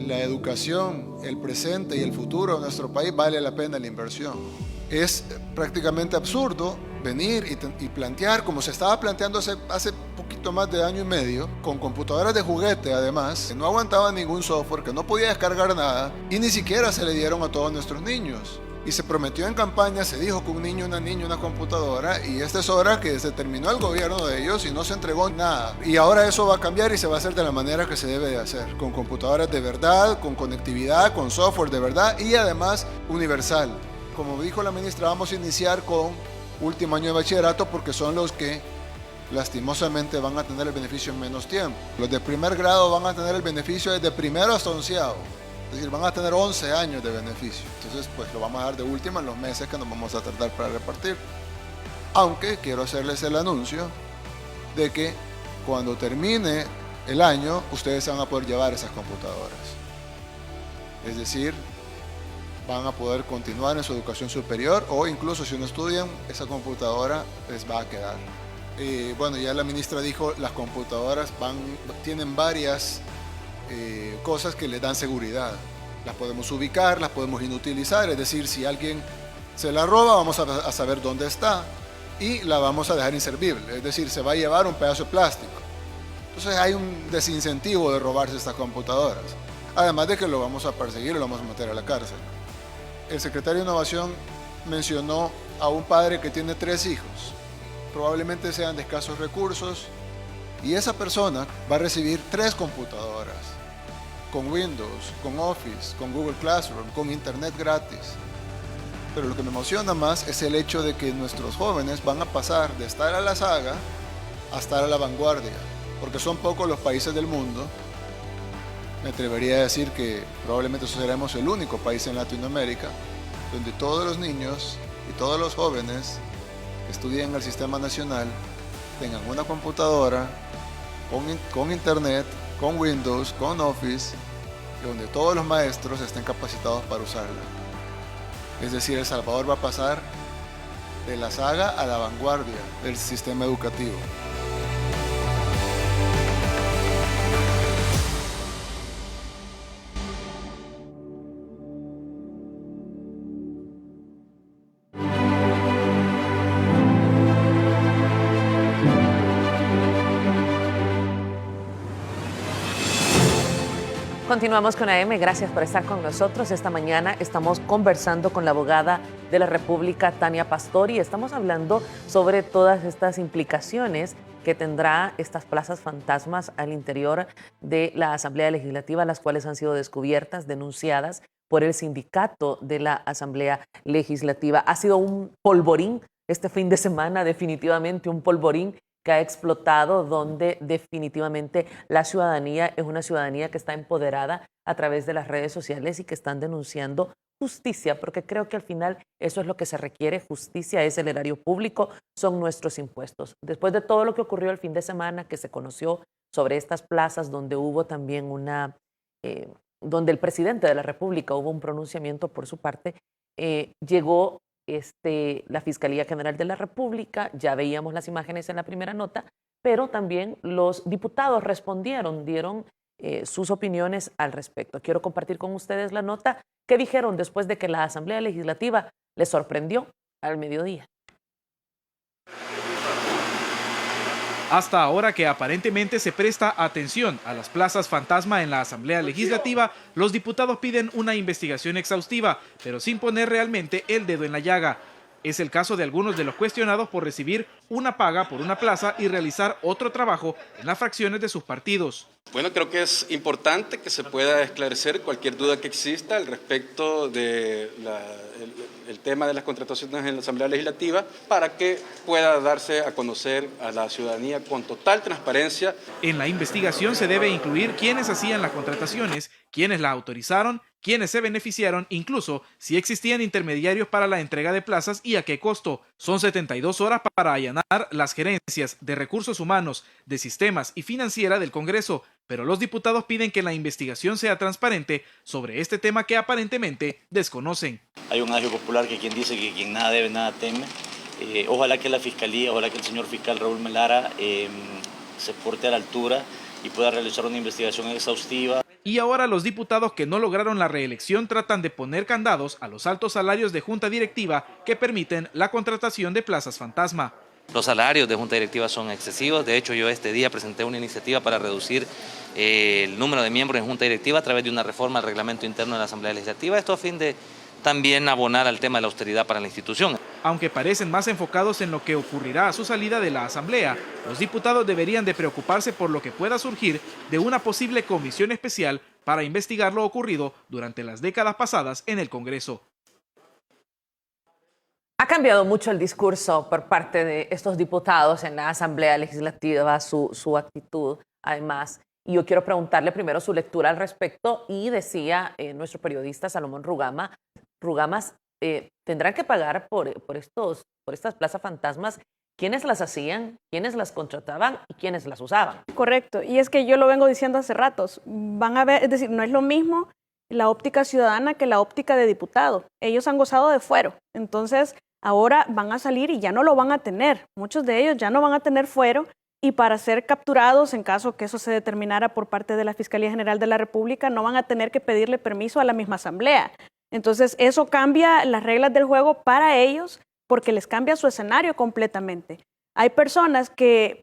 S13: La educación, el presente y el futuro de nuestro país vale la pena la inversión. Es prácticamente absurdo venir y plantear, como se estaba planteando hace poquito más de año y medio, con computadoras de juguete además, que no aguantaban ningún software, que no podía descargar nada, y ni siquiera se le dieron a todos nuestros niños. Y se prometió en campaña, se dijo que un niño, una niña, una computadora, y esta es hora que se terminó el gobierno de ellos y no se entregó nada. Y ahora eso va a cambiar y se va a hacer de la manera que se debe de hacer, con computadoras de verdad, con conectividad, con software de verdad y además universal. Como dijo la ministra, vamos a iniciar con último año de bachillerato porque son los que lastimosamente van a tener el beneficio en menos tiempo. Los de primer grado van a tener el beneficio desde primero hasta onceavo. Es decir, van a tener 11 años de beneficio. Entonces, pues lo vamos a dar de última en los meses que nos vamos a tratar para repartir. Aunque quiero hacerles el anuncio de que cuando termine el año, ustedes van a poder llevar esas computadoras. Es decir, van a poder continuar en su educación superior o incluso si no estudian, esa computadora les va a quedar. Bueno, ya la ministra dijo, las computadoras tienen varias cosas que les dan seguridad. Las podemos ubicar, las podemos inutilizar, es decir, si alguien se la roba, vamos a saber dónde está y la vamos a dejar inservible, es decir, se va a llevar un pedazo de plástico. Entonces hay un desincentivo de robarse estas computadoras, además de que lo vamos a perseguir y lo vamos a meter a la cárcel. El secretario de Innovación mencionó a un padre que tiene 3 hijos, probablemente sean de escasos recursos, y esa persona va a recibir 3 computadoras, con Windows, con Office, con Google Classroom, con Internet gratis. Pero lo que me emociona más es el hecho de que nuestros jóvenes van a pasar de estar a la saga a estar a la vanguardia, porque son pocos los países del mundo. Me atrevería a decir que probablemente seremos el único país en Latinoamérica donde todos los niños y todos los jóvenes que estudien en el sistema nacional tengan una computadora con Internet, con Windows, con Office, y donde todos los maestros estén capacitados para usarla. Es decir, El Salvador va a pasar de la saga a la vanguardia del sistema educativo.
S8: Continuamos con AM. Gracias por estar con nosotros. Esta mañana estamos conversando con la abogada de la República, Tania Pastori. Estamos hablando sobre todas estas implicaciones que tendrá estas plazas fantasmas al interior de la Asamblea Legislativa, las cuales han sido descubiertas, denunciadas por el sindicato de la Asamblea Legislativa. Ha sido un polvorín este fin de semana, definitivamente un polvorín que ha explotado, donde definitivamente la ciudadanía es una ciudadanía que está empoderada a través de las redes sociales y que están denunciando justicia, porque creo que al final eso es lo que se requiere. Justicia es el erario público, son nuestros impuestos. Después de todo lo que ocurrió el fin de semana, que se conoció sobre estas plazas, donde hubo también donde el presidente de la República hubo un pronunciamiento por su parte, llegó la Fiscalía General de la República. Ya veíamos las imágenes en la primera nota, pero también los diputados respondieron, dieron sus opiniones al respecto. Quiero compartir con ustedes la nota que dijeron después de que la Asamblea Legislativa les sorprendió al mediodía.
S14: Hasta ahora que aparentemente se presta atención a las plazas fantasma en la Asamblea Legislativa, los diputados piden una investigación exhaustiva, pero sin poner realmente el dedo en la llaga. Es el caso de algunos de los cuestionados por recibir una paga por una plaza y realizar otro trabajo en las fracciones de sus partidos.
S15: Bueno, creo que es importante que se pueda esclarecer cualquier duda que exista al respecto de el tema de las contrataciones en la Asamblea Legislativa, para que pueda darse a conocer a la ciudadanía con total transparencia.
S14: En la investigación se debe incluir quiénes hacían las contrataciones, quiénes las autorizaron, quiénes se beneficiaron, incluso si existían intermediarios para la entrega de plazas y a qué costo. Son 72 horas para allanar las gerencias de recursos humanos, de sistemas y financiera del Congreso, pero los diputados piden que la investigación sea transparente sobre este tema que aparentemente desconocen.
S16: Hay un adagio popular que quien dice que quien nada debe, nada teme. Ojalá que la Fiscalía, ojalá que el señor fiscal Raúl Melara se porte a la altura y pueda realizar una investigación exhaustiva.
S14: Y ahora los diputados que no lograron la reelección tratan de poner candados a los altos salarios de junta directiva que permiten la contratación de plazas fantasma.
S17: Los salarios de junta directiva son excesivos. De hecho, yo este día presenté una iniciativa para reducir el número de miembros en junta directiva a través de una reforma al reglamento interno de la Asamblea Legislativa. Esto a fin de también abonar al tema de la austeridad para la institución.
S14: Aunque parecen más enfocados en lo que ocurrirá a su salida de la Asamblea, los diputados deberían de preocuparse por lo que pueda surgir de una posible comisión especial para investigar lo ocurrido durante las décadas pasadas en el Congreso.
S8: Ha cambiado mucho el discurso por parte de estos diputados en la Asamblea Legislativa, su actitud, además. Y yo quiero preguntarle primero su lectura al respecto. Y decía nuestro periodista Salomón Rugamas, tendrán que pagar por estas plazas fantasmas. ¿Quiénes las hacían? ¿Quiénes las contrataban? ¿Y quiénes las usaban?
S9: Correcto. Y es que yo lo vengo diciendo hace ratos. Van a ver, es decir, no es lo mismo la óptica ciudadana que la óptica de diputado. Ellos han gozado de fuero. Entonces, ahora van a salir y ya no lo van a tener. Muchos de ellos ya no van a tener fuero. Y para ser capturados, en caso que eso se determinara por parte de la Fiscalía General de la República, no van a tener que pedirle permiso a la misma Asamblea. Entonces, eso cambia las reglas del juego para ellos, porque les cambia su escenario completamente. Hay personas que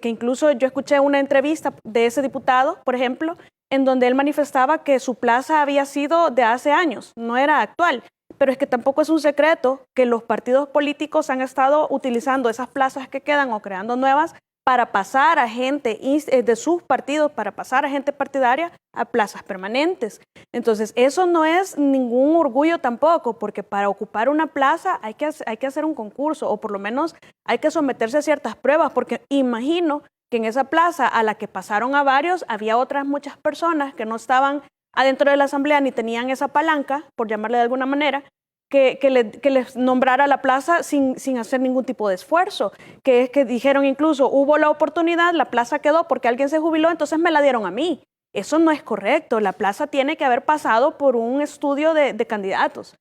S9: incluso yo escuché una entrevista de ese diputado, por ejemplo, en donde él manifestaba que su plaza había sido de hace años, no era actual. Pero es que tampoco es un secreto que los partidos políticos han estado utilizando esas plazas que quedan o creando nuevas para pasar a gente de sus partidos, para pasar a gente partidaria a plazas permanentes. Entonces, eso no es ningún orgullo tampoco, porque para ocupar una plaza hay que hacer un concurso, o por lo menos hay que someterse a ciertas pruebas, porque imagino que en esa plaza a la que pasaron a varios, había otras muchas personas que no estaban adentro de la Asamblea ni tenían esa palanca, por llamarle de alguna manera, que les nombrara la plaza sin hacer ningún tipo de esfuerzo, que es que dijeron incluso, hubo la oportunidad, la plaza quedó porque alguien se jubiló, entonces me la dieron a mí. Eso no es correcto. La plaza tiene que haber pasado por un estudio de candidatos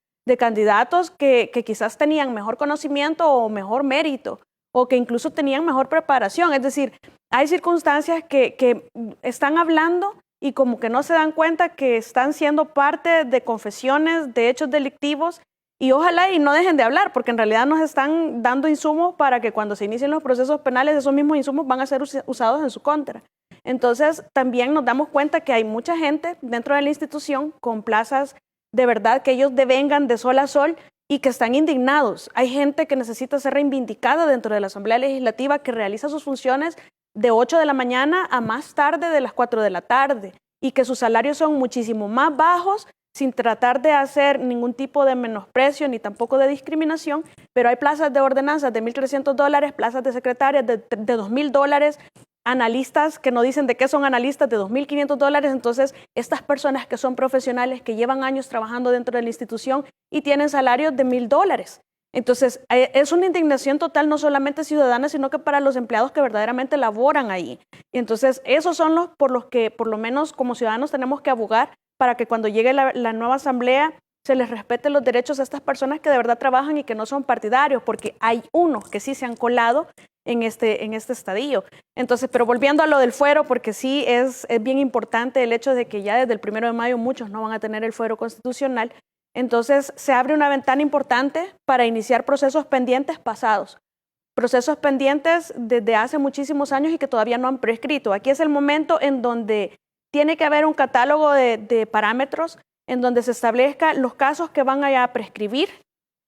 S9: que quizás tenían mejor conocimiento o mejor mérito, o que incluso tenían mejor preparación. Es decir, hay circunstancias que están hablando y como que no se dan cuenta que están siendo parte de confesiones, de hechos delictivos, y ojalá y no dejen de hablar, porque en realidad nos están dando insumos para que cuando se inicien los procesos penales, esos mismos insumos van a ser usados en su contra. Entonces, también nos damos cuenta que hay mucha gente dentro de la institución con plazas de verdad que ellos devengan de sol a sol y que están indignados. Hay gente que necesita ser reivindicada dentro de la Asamblea Legislativa que realiza sus funciones de 8 de la mañana a más tarde de las 4 de la tarde y que sus salarios son muchísimo más bajos sin tratar de hacer ningún tipo de menosprecio ni tampoco de discriminación, pero hay plazas de ordenanzas de $1,300, plazas de secretarias de $2,000, analistas que no dicen de qué son analistas de $2,500. Entonces, estas personas que son profesionales, que llevan años trabajando dentro de la institución y tienen salarios de $1,000. Entonces, es una indignación total, no solamente ciudadana, sino que para los empleados que verdaderamente laboran ahí. Y entonces, esos son los por los que, por lo menos como ciudadanos, tenemos que abogar para que cuando llegue la nueva asamblea se les respete los derechos a estas personas que de verdad trabajan y que no son partidarios, porque hay unos que sí se han colado en este estadio. Entonces, pero volviendo a lo del fuero, porque sí es bien importante el hecho de que ya desde el 1 de mayo muchos no van a tener el fuero constitucional. Entonces, se abre una ventana importante para iniciar procesos pendientes pasados. Procesos pendientes desde hace muchísimos años y que todavía no han prescrito. Aquí es el momento en donde tiene que haber un catálogo de parámetros en donde se establezca los casos que van a prescribir,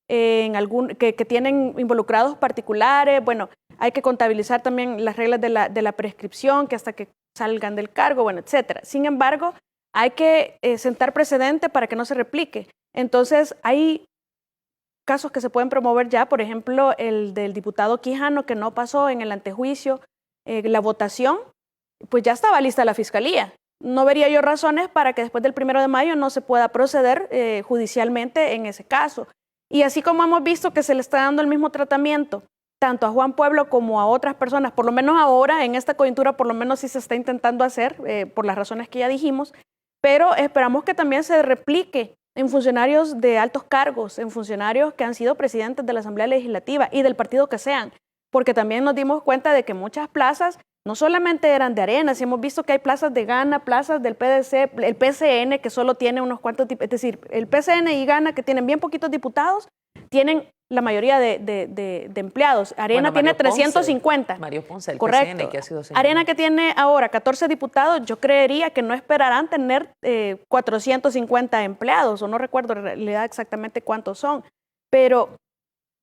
S9: que tienen involucrados particulares. Bueno, hay que contabilizar también las reglas de la prescripción, que hasta que salgan del cargo, bueno, etcétera. Sin embargo, hay que sentar precedente para que no se replique. Entonces, hay casos que se pueden promover ya, por ejemplo, el del diputado Quijano, que no pasó en el antejuicio, la votación, pues ya estaba lista la fiscalía. No vería yo razones para que después del 1 de mayo no se pueda proceder judicialmente en ese caso. Y así como hemos visto que se le está dando el mismo tratamiento tanto a Juan Pueblo como a otras personas, por lo menos ahora, en esta coyuntura, por lo menos sí se está intentando hacer, por las razones que ya dijimos, pero esperamos que también se replique en funcionarios de altos cargos, en funcionarios que han sido presidentes de la Asamblea Legislativa y del partido que sean, porque también nos dimos cuenta de que muchas plazas no solamente eran de Arena, si hemos visto que hay plazas de Gana, plazas del PDC, el PCN que solo tiene unos cuantos, es decir, el PCN y Gana que tienen bien poquitos diputados, tienen la mayoría de empleados. Arena tiene 350.
S8: Mario Ponce, el
S9: correcto.
S8: PCN, que ha sido señalado.
S9: Arena que tiene ahora 14 diputados, yo creería que no esperarán tener 450 empleados, o no recuerdo en realidad exactamente cuántos son, pero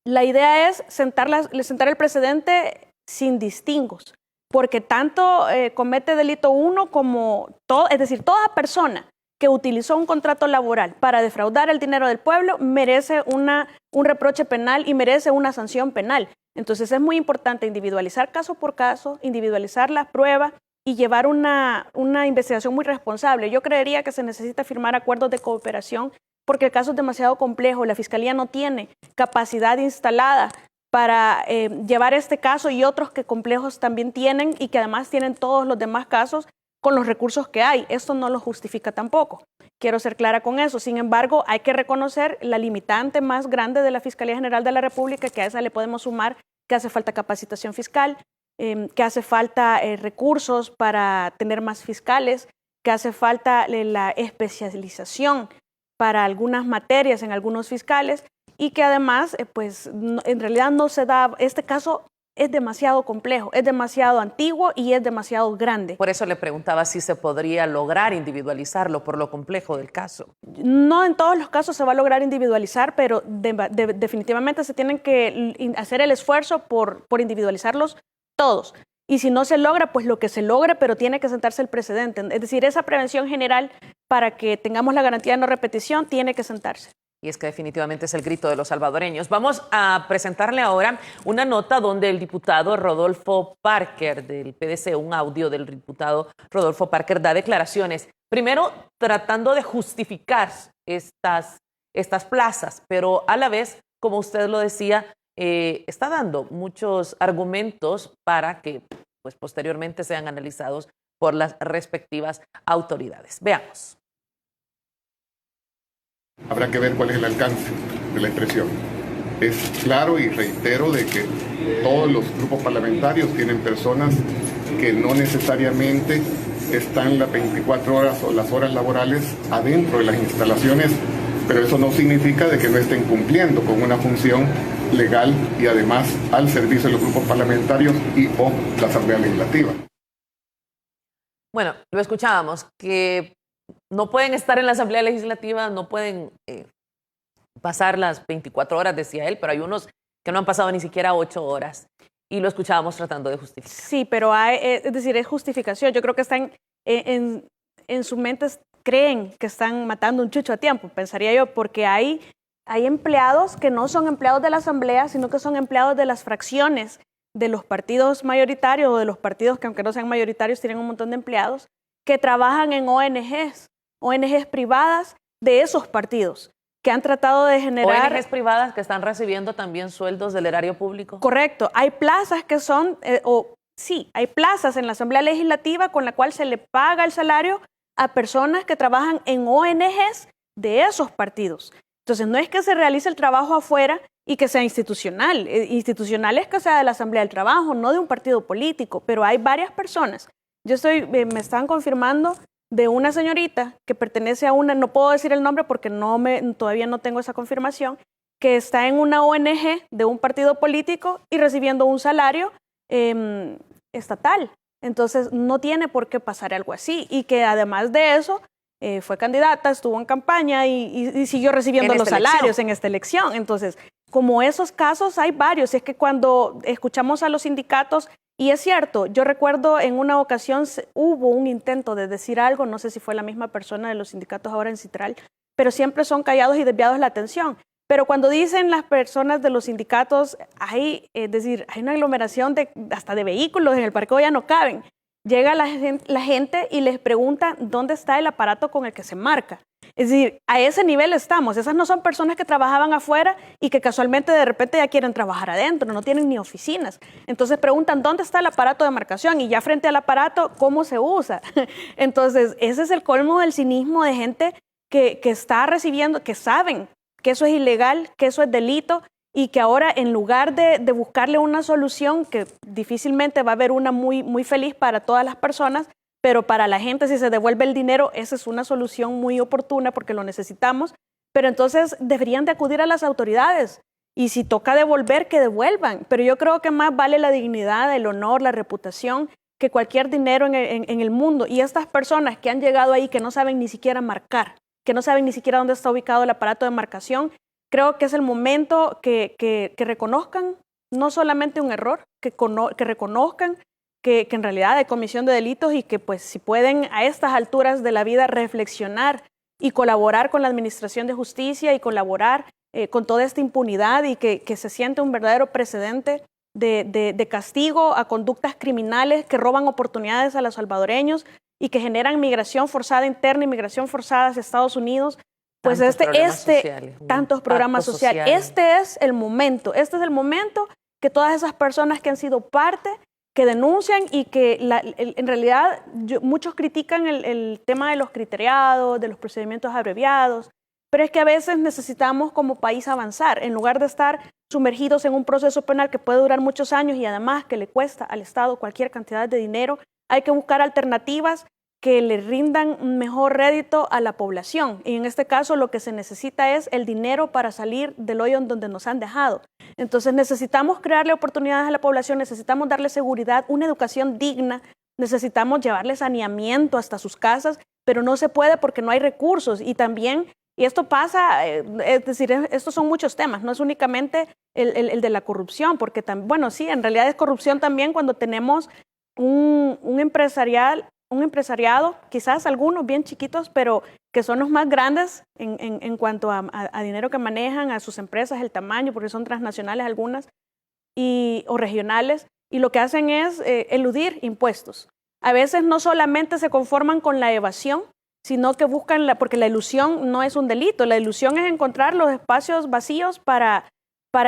S9: la idea es sentar el precedente sin distingos, porque tanto comete delito uno como todo, es decir, toda persona que utilizó un contrato laboral para defraudar el dinero del pueblo merece un reproche penal y merece una sanción penal. Entonces es muy importante individualizar caso por caso, individualizar las pruebas y llevar una investigación muy responsable. Yo creería que se necesita firmar acuerdos de cooperación porque el caso es demasiado complejo. La Fiscalía no tiene capacidad instalada para llevar este caso y otros que complejos también tienen y que además tienen todos los demás casos con los recursos que hay. Esto no lo justifica tampoco. Quiero ser clara con eso. Sin embargo, hay que reconocer la limitante más grande de la Fiscalía General de la República, que a esa le podemos sumar que hace falta capacitación fiscal, que hace falta recursos para tener más fiscales, que hace falta la especialización para algunas materias en algunos fiscales y que además, pues en realidad no se da, este caso es demasiado complejo, es demasiado antiguo y es demasiado grande.
S8: Por eso le preguntaba si se podría lograr individualizarlo por lo complejo del caso.
S9: No en todos los casos se va a lograr individualizar, pero definitivamente se tienen que hacer el esfuerzo por individualizarlos todos. Y si no se logra, pues lo que se logre, pero tiene que sentarse el precedente. Es decir, esa prevención general para que tengamos la garantía de no repetición tiene que sentarse.
S8: Y es que definitivamente es el grito de los salvadoreños. Vamos a presentarle ahora una nota donde el diputado Rodolfo Parker del PDC, un audio del diputado Rodolfo Parker, da declaraciones. Primero, tratando de justificar estas plazas, pero a la vez, como usted lo decía, está dando muchos argumentos para que pues, posteriormente sean analizados por las respectivas autoridades. Veamos.
S18: Habrá que ver cuál es el alcance de la expresión. Es claro y reitero de que todos los grupos parlamentarios tienen personas que no necesariamente están las 24 horas o las horas laborales adentro de las instalaciones, pero eso no significa de que no estén cumpliendo con una función legal y además al servicio de los grupos parlamentarios y o la Asamblea Legislativa.
S8: Bueno, lo escuchábamos, que no pueden estar en la Asamblea Legislativa, no pueden pasar las 24 horas, decía él, pero hay unos que no han pasado ni siquiera 8 horas. Y lo escuchábamos tratando de justificar.
S9: Sí, pero es decir, es justificación. Yo creo que están en sus mentes, creen que están matando un chucho a tiempo, pensaría yo, porque hay empleados que no son empleados de la Asamblea, sino que son empleados de las fracciones de los partidos mayoritarios o de los partidos que, aunque no sean mayoritarios, tienen un montón de empleados que trabajan en ONGs privadas de esos partidos, que han tratado de generar...
S8: ONGs privadas que están recibiendo también sueldos del erario público.
S9: Correcto. Hay plazas que son, hay plazas en la Asamblea Legislativa con la cual se le paga el salario a personas que trabajan en ONGs de esos partidos. Entonces, no es que se realice el trabajo afuera y que sea institucional. Institucional es que sea de la Asamblea del Trabajo, no de un partido político, pero hay varias personas. Me están confirmando de una señorita que pertenece a una, no puedo decir el nombre porque todavía no tengo esa confirmación, que está en una ONG de un partido político y recibiendo un salario estatal. Entonces, no tiene por qué pasar algo así. Y que además de eso, fue candidata, estuvo en campaña y siguió recibiendo los salarios en esta elección. Entonces, como esos casos hay varios. Es que cuando escuchamos a los sindicatos, y es cierto, yo recuerdo en una ocasión hubo un intento de decir algo, no sé si fue la misma persona de los sindicatos ahora en Citral, pero siempre son callados y desviados la atención. Pero cuando dicen las personas de los sindicatos, hay una aglomeración hasta de vehículos en el parqueo, ya no caben. Llega la gente y les pregunta dónde está el aparato con el que se marca. Es decir, a ese nivel estamos. Esas no son personas que trabajaban afuera y que casualmente de repente ya quieren trabajar adentro, no tienen ni oficinas. Entonces preguntan dónde está el aparato de marcación y ya frente al aparato, ¿cómo se usa? Entonces, ese es el colmo del cinismo de gente que está recibiendo, que saben que eso es ilegal, que eso es delito y que ahora en lugar de buscarle una solución, que difícilmente va a haber una muy, muy feliz para todas las personas, pero para la gente si se devuelve el dinero, esa es una solución muy oportuna porque lo necesitamos, pero entonces deberían de acudir a las autoridades y si toca devolver, que devuelvan, pero yo creo que más vale la dignidad, el honor, la reputación que cualquier dinero en el mundo. Y estas personas que han llegado ahí que no saben ni siquiera marcar, que no saben ni siquiera dónde está ubicado el aparato de marcación, creo que es el momento que reconozcan no solamente un error, que reconozcan que en realidad hay comisión de delitos y que pues si pueden a estas alturas de la vida reflexionar y colaborar con la Administración de Justicia y colaborar con toda esta impunidad y que se siente un verdadero precedente de castigo a conductas criminales que roban oportunidades a los salvadoreños y que generan migración forzada interna y migración forzada hacia Estados Unidos. Pues tantos programas sociales. Este es el momento que todas esas personas que han sido parte, que denuncian y que en realidad muchos critican el tema de los criteriados, de los procedimientos abreviados, pero es que a veces necesitamos como país avanzar, en lugar de estar sumergidos en un proceso penal que puede durar muchos años y además que le cuesta al Estado cualquier cantidad de dinero, hay que buscar alternativas que le rindan un mejor rédito a la población. Y en este caso lo que se necesita es el dinero para salir del hoyo en donde nos han dejado. Entonces necesitamos crearle oportunidades a la población, necesitamos darle seguridad, una educación digna, necesitamos llevarle saneamiento hasta sus casas, pero no se puede porque no hay recursos. Y también, y esto pasa, es decir, estos son muchos temas, no es únicamente el de la corrupción, porque bueno, sí, en realidad es corrupción también cuando tenemos un empresariado, quizás algunos bien chiquitos, pero que son los más grandes en cuanto a dinero que manejan, a sus empresas, el tamaño, porque son transnacionales algunas o regionales, y lo que hacen es eludir impuestos. A veces no solamente se conforman con la evasión, sino que buscan, porque la ilusión no es un delito, la ilusión es encontrar los espacios vacíos para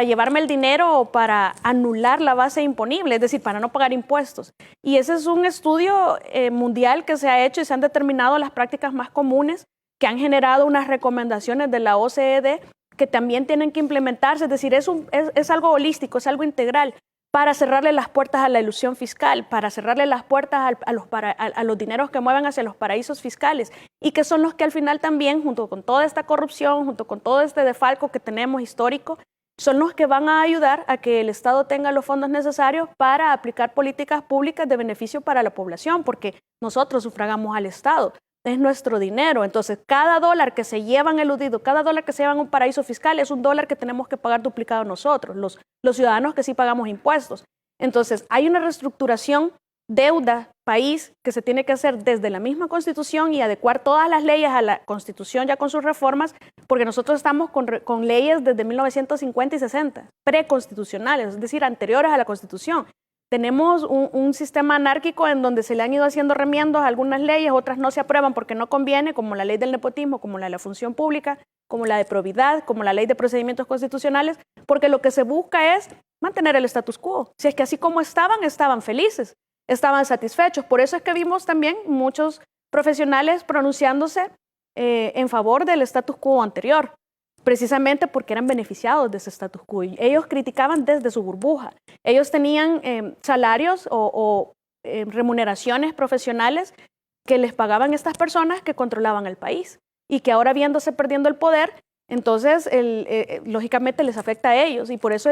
S9: llevarme el dinero o para anular la base imponible, es decir, para no pagar impuestos. Y ese es un estudio mundial que se ha hecho y se han determinado las prácticas más comunes que han generado unas recomendaciones de la OCDE que también tienen que implementarse, es decir, es algo holístico, es algo integral para cerrarle las puertas a la elusión fiscal, para cerrarle las puertas a los dineros que mueven hacia los paraísos fiscales y que son los que al final también, junto con toda esta corrupción, junto con todo este defalco que tenemos histórico, son los que van a ayudar a que el Estado tenga los fondos necesarios para aplicar políticas públicas de beneficio para la población, porque nosotros sufragamos al Estado. Es nuestro dinero. Entonces, cada dólar que se llevan eludido, cada dólar que se llevan a un paraíso fiscal es un dólar que tenemos que pagar duplicado nosotros, los ciudadanos que sí pagamos impuestos. Entonces, hay una reestructuración, deuda, país, que se tiene que hacer desde la misma Constitución y adecuar todas las leyes a la Constitución ya con sus reformas, porque nosotros estamos con leyes desde 1950 y 60, preconstitucionales, es decir, anteriores a la Constitución. Tenemos un sistema anárquico en donde se le han ido haciendo remiendos a algunas leyes, otras no se aprueban porque no conviene, como la ley del nepotismo, como la de la función pública, como la de probidad, como la ley de procedimientos constitucionales, porque lo que se busca es mantener el status quo. Si es que así como estaban felices, estaban satisfechos. Por eso es que vimos también muchos profesionales pronunciándose en favor del status quo anterior, precisamente porque eran beneficiados de ese status quo. Ellos criticaban desde su burbuja. Ellos tenían salarios o remuneraciones profesionales que les pagaban estas personas que controlaban el país y que ahora viéndose perdiendo el poder, entonces lógicamente les afecta a ellos y por eso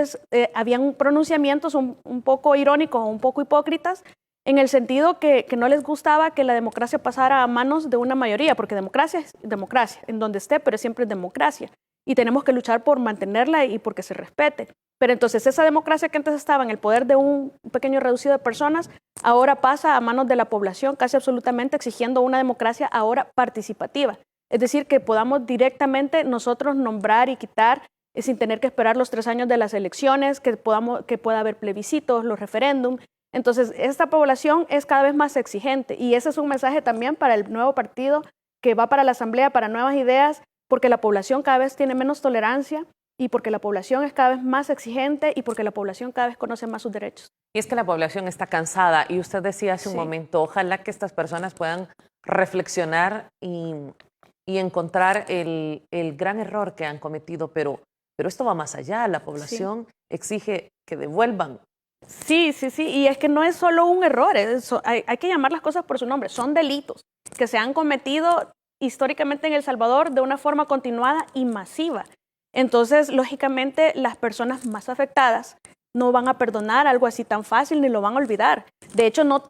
S9: habían pronunciamientos un poco irónicos o un poco hipócritas en el sentido que no les gustaba que la democracia pasara a manos de una mayoría, porque democracia es democracia, en donde esté, pero siempre es democracia. Y tenemos que luchar por mantenerla y porque se respete. Pero entonces esa democracia que antes estaba en el poder de un pequeño reducido de personas, ahora pasa a manos de la población casi absolutamente exigiendo una democracia ahora participativa. Es decir, que podamos directamente nosotros nombrar y quitar sin tener que esperar los 3 años de las elecciones, que pueda haber plebiscitos, los referéndums. Entonces esta población es cada vez más exigente y ese es un mensaje también para el nuevo partido que va para la Asamblea, para nuevas ideas, porque la población cada vez tiene menos tolerancia y porque la población es cada vez más exigente y porque la población cada vez conoce más sus derechos.
S8: Y es que la población está cansada y usted decía hace un momento, ojalá que estas personas puedan reflexionar y encontrar el gran error que han cometido, pero esto va más allá, la población exige que devuelvan.
S9: Sí, y es que no es solo un error, hay que llamar las cosas por su nombre, son delitos que se han cometido históricamente en El Salvador de una forma continuada y masiva. Entonces, lógicamente, las personas más afectadas no van a perdonar algo así tan fácil ni lo van a olvidar. De hecho, no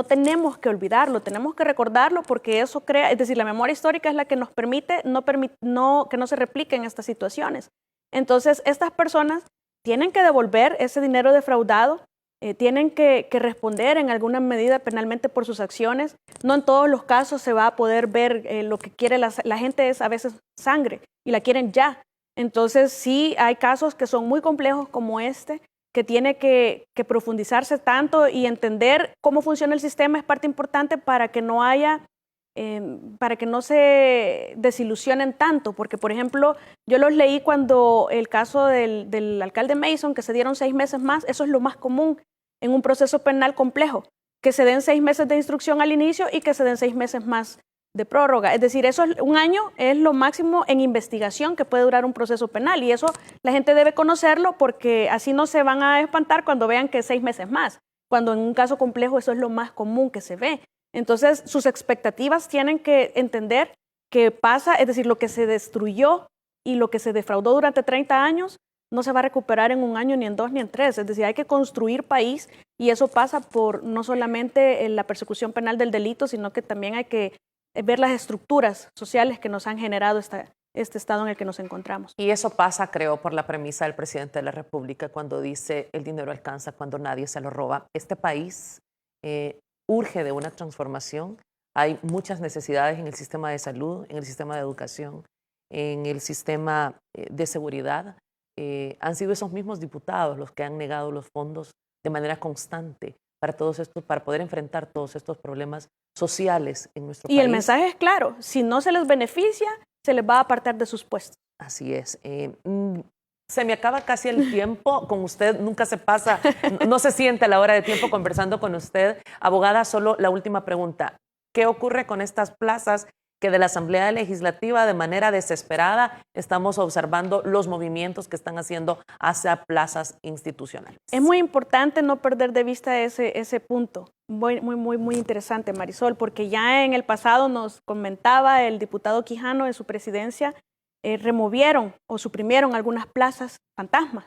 S9: tenemos que olvidarlo, tenemos que recordarlo porque eso crea, es decir, la memoria histórica es la que nos permite que no se repliquen estas situaciones. Entonces, estas personas tienen que devolver ese dinero defraudado, tienen que responder en alguna medida penalmente por sus acciones. No en todos los casos se va a poder ver lo que quiere la gente es a veces sangre y la quieren ya. Entonces sí hay casos que son muy complejos como este, que tiene que profundizarse tanto y entender cómo funciona el sistema es parte importante para que no se desilusionen tanto, porque por ejemplo yo los leí cuando el caso del alcalde Mason, que se dieron 6 meses más, eso es lo más común en un proceso penal complejo, que se den 6 meses de instrucción al inicio y que se den 6 meses más de prórroga. Es decir, un año es lo máximo en investigación que puede durar un proceso penal y eso la gente debe conocerlo porque así no se van a espantar cuando vean que 6 meses más, cuando en un caso complejo eso es lo más común que se ve. Entonces, sus expectativas tienen que entender que pasa, es decir, lo que se destruyó y lo que se defraudó durante 30 años no se va a recuperar en 1 año, ni en 2, ni en 3. Es decir, hay que construir país y eso pasa por no solamente la persecución penal del delito, sino que también hay que ver las estructuras sociales que nos han generado este estado en el que nos encontramos.
S8: Y eso pasa, creo, por la premisa del presidente de la República cuando dice el dinero alcanza cuando nadie se lo roba. Este país urge de una transformación. Hay muchas necesidades en el sistema de salud, en el sistema de educación, en el sistema de seguridad. Han sido esos mismos diputados los que han negado los fondos de manera constante para poder enfrentar todos estos problemas sociales en nuestro país.
S9: Y el mensaje es claro, si no se les beneficia, se les va a apartar de sus puestos.
S8: Así es. Se me acaba casi el tiempo con usted, nunca se pasa, no se siente la hora de tiempo conversando con usted. Abogada, solo la última pregunta. ¿Qué ocurre con estas plazas que de la Asamblea Legislativa de manera desesperada estamos observando los movimientos que están haciendo hacia plazas institucionales?
S9: Es muy importante no perder de vista ese punto. Muy interesante, Marisol, porque ya en el pasado nos comentaba el diputado Quijano en su presidencia removieron o suprimieron algunas plazas fantasmas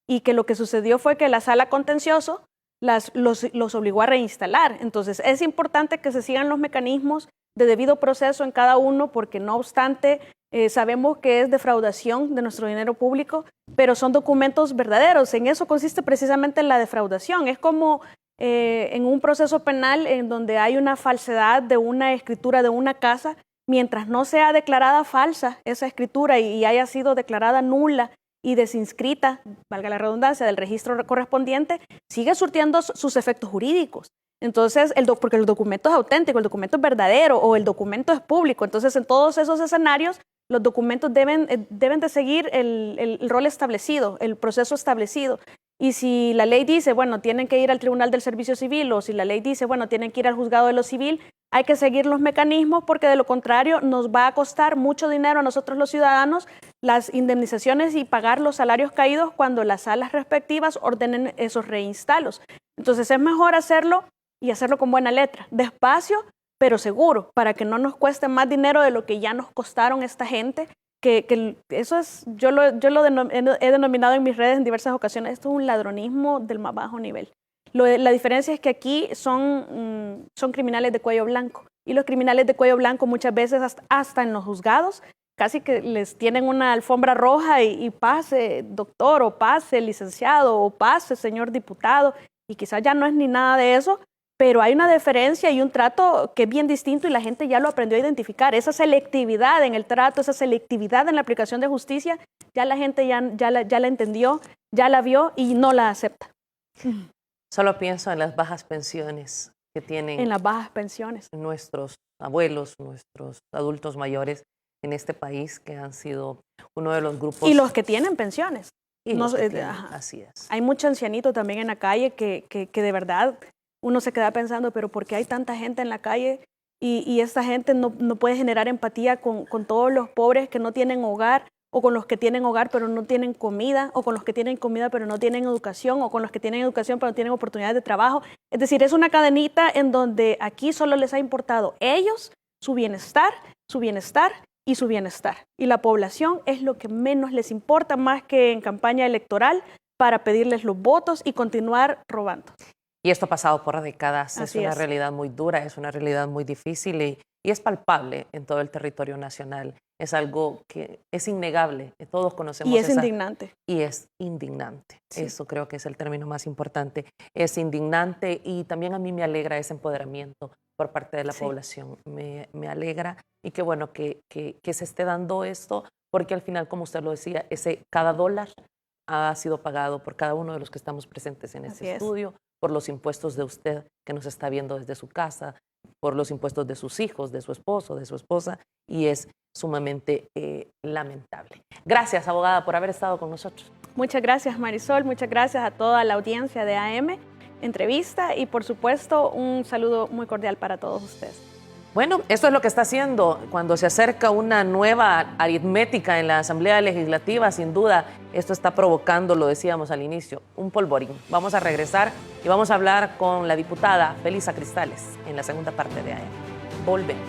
S9: y que lo que sucedió fue que la sala contencioso los obligó a reinstalar. Entonces es importante que se sigan los mecanismos de debido proceso en cada uno porque no obstante sabemos que es defraudación de nuestro dinero público, pero son documentos verdaderos. En eso consiste precisamente la defraudación. Es como en un proceso penal en donde hay una falsedad de una escritura de una casa, mientras no sea declarada falsa esa escritura y haya sido declarada nula y desinscrita, valga la redundancia, del registro correspondiente, sigue surtiendo sus efectos jurídicos. Entonces, porque el documento es auténtico, el documento es verdadero o el documento es público. Entonces, en todos esos escenarios, los documentos deben de seguir el rol establecido, el proceso establecido. Y si la ley dice, bueno, tienen que ir al Tribunal del Servicio Civil o si la ley dice, bueno, tienen que ir al Juzgado de lo Civil, hay que seguir los mecanismos porque de lo contrario nos va a costar mucho dinero a nosotros los ciudadanos las indemnizaciones y pagar los salarios caídos cuando las salas respectivas ordenen esos reinstalos. Entonces es mejor hacerlo y hacerlo con buena letra, despacio pero seguro, para que no nos cueste más dinero de lo que ya nos costaron esta gente. Que eso es, yo lo he denominado en mis redes en diversas ocasiones, esto es un ladronismo del más bajo nivel. La diferencia es que aquí son criminales de cuello blanco y los criminales de cuello blanco muchas veces hasta en los juzgados casi que les tienen una alfombra roja y pase doctor o pase licenciado o pase señor diputado y quizás ya no es ni nada de eso, pero hay una deferencia y un trato que es bien distinto y la gente ya lo aprendió a identificar. Esa selectividad en el trato, esa selectividad en la aplicación de justicia, ya la gente ya la entendió, ya la vio y no la acepta.
S8: Solo pienso en las bajas pensiones que tienen.
S9: En las bajas pensiones.
S8: Nuestros abuelos, nuestros adultos mayores en este país que han sido uno de los grupos.
S9: Y los que tienen pensiones.
S8: Y los que tienen, así es.
S9: Hay mucho ancianito también en la calle que de verdad uno se queda pensando, pero ¿por qué hay tanta gente en la calle? Y esta gente no puede generar empatía con todos los pobres que no tienen hogar, o con los que tienen hogar pero no tienen comida, o con los que tienen comida pero no tienen educación, o con los que tienen educación pero no tienen oportunidades de trabajo. Es decir, es una cadenita en donde aquí solo les ha importado ellos, su bienestar y su bienestar. Y la población es lo que menos les importa, más que en campaña electoral para pedirles los votos y continuar robando.
S8: Y esto ha pasado por décadas,
S9: Así
S8: es una
S9: es.
S8: realidad muy dura, es una realidad muy difícil y es palpable en todo el territorio nacional. Es algo que es innegable, todos conocemos.
S9: Y es indignante.
S8: Y es indignante,
S9: Sí.
S8: Eso creo que es el término más importante. Es indignante y también a mí me alegra ese empoderamiento por parte de la
S9: Sí.
S8: población. Me alegra y qué bueno que se esté dando esto, porque al final, como usted lo decía, cada dólar ha sido pagado por cada uno de los que estamos presentes en este estudio, por los impuestos de usted que nos está viendo desde su casa, por los impuestos de sus hijos, de su esposo, de su esposa, y es sumamente lamentable. Gracias, abogada, por haber estado con nosotros.
S9: Muchas gracias, Marisol, muchas gracias a toda la audiencia de AM Entrevista y por supuesto un saludo muy cordial para todos ustedes.
S8: Bueno, esto es lo que está haciendo cuando se acerca una nueva aritmética en la Asamblea Legislativa. Sin duda, esto está provocando, lo decíamos al inicio, un polvorín. Vamos a regresar y vamos a hablar con la diputada Felisa Cristales en la segunda parte de AM. Volvemos.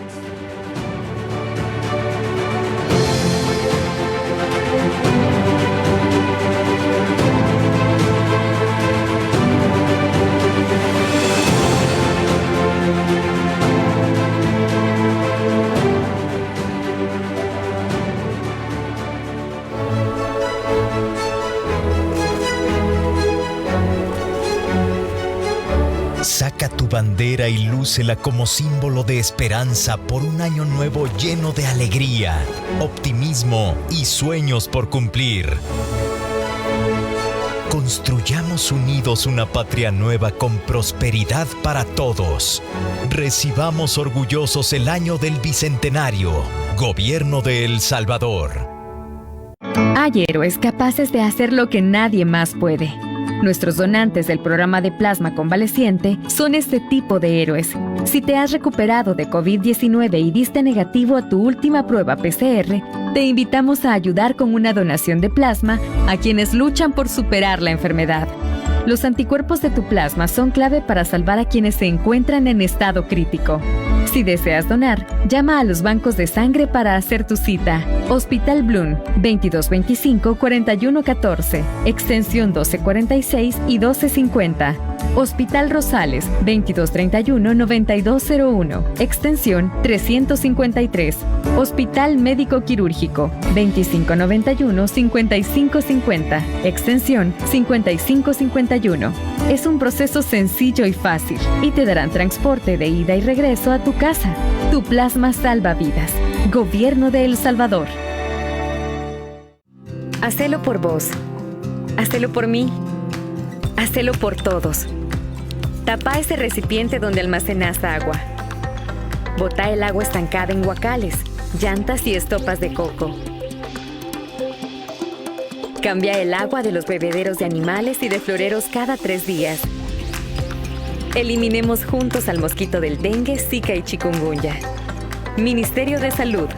S5: Saca tu bandera y lúcela como símbolo de esperanza por un año nuevo lleno de alegría, optimismo y sueños por cumplir. Construyamos unidos una patria nueva con prosperidad para todos. Recibamos orgullosos el año del Bicentenario. Gobierno de El Salvador.
S1: Hay héroes capaces de hacer lo que nadie más puede. Nuestros donantes del programa de plasma convaleciente son este tipo de héroes. Si te has recuperado de COVID-19 y diste negativo a tu última prueba PCR, te invitamos a ayudar con una donación de plasma a quienes luchan por superar la enfermedad. Los anticuerpos de tu plasma son clave para salvar a quienes se encuentran en estado crítico. Si deseas donar, llama a los bancos de sangre para hacer tu cita. Hospital Bloom, 2225-4114, extensión 1246 y 1250. Hospital Rosales, 2231-9201, extensión 353. Hospital Médico Quirúrgico, 2591-5550, extensión 5551. Es un proceso sencillo y fácil y te darán transporte de ida y regreso a tu casa. Tu plasma salva vidas. Gobierno de El Salvador.
S4: Hacelo por vos. Hacelo por mí. Hacelo por todos. Tapa ese recipiente donde almacenas agua. Bota el agua estancada en guacales, llantas y estopas de coco. Cambia el agua de los bebederos de animales y de floreros cada 3 días. Eliminemos juntos al mosquito del dengue, zika y chikungunya. Ministerio de Salud.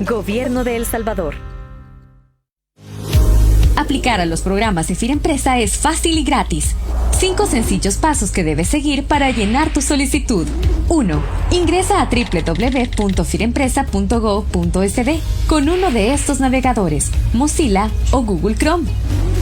S4: Gobierno de El Salvador.
S1: Aplicar a los programas de Firempresa es fácil y gratis. 5 sencillos pasos que debes seguir para llenar tu solicitud. 1. Ingresa a www.firempresa.go.sb con uno de estos navegadores, Mozilla o Google Chrome.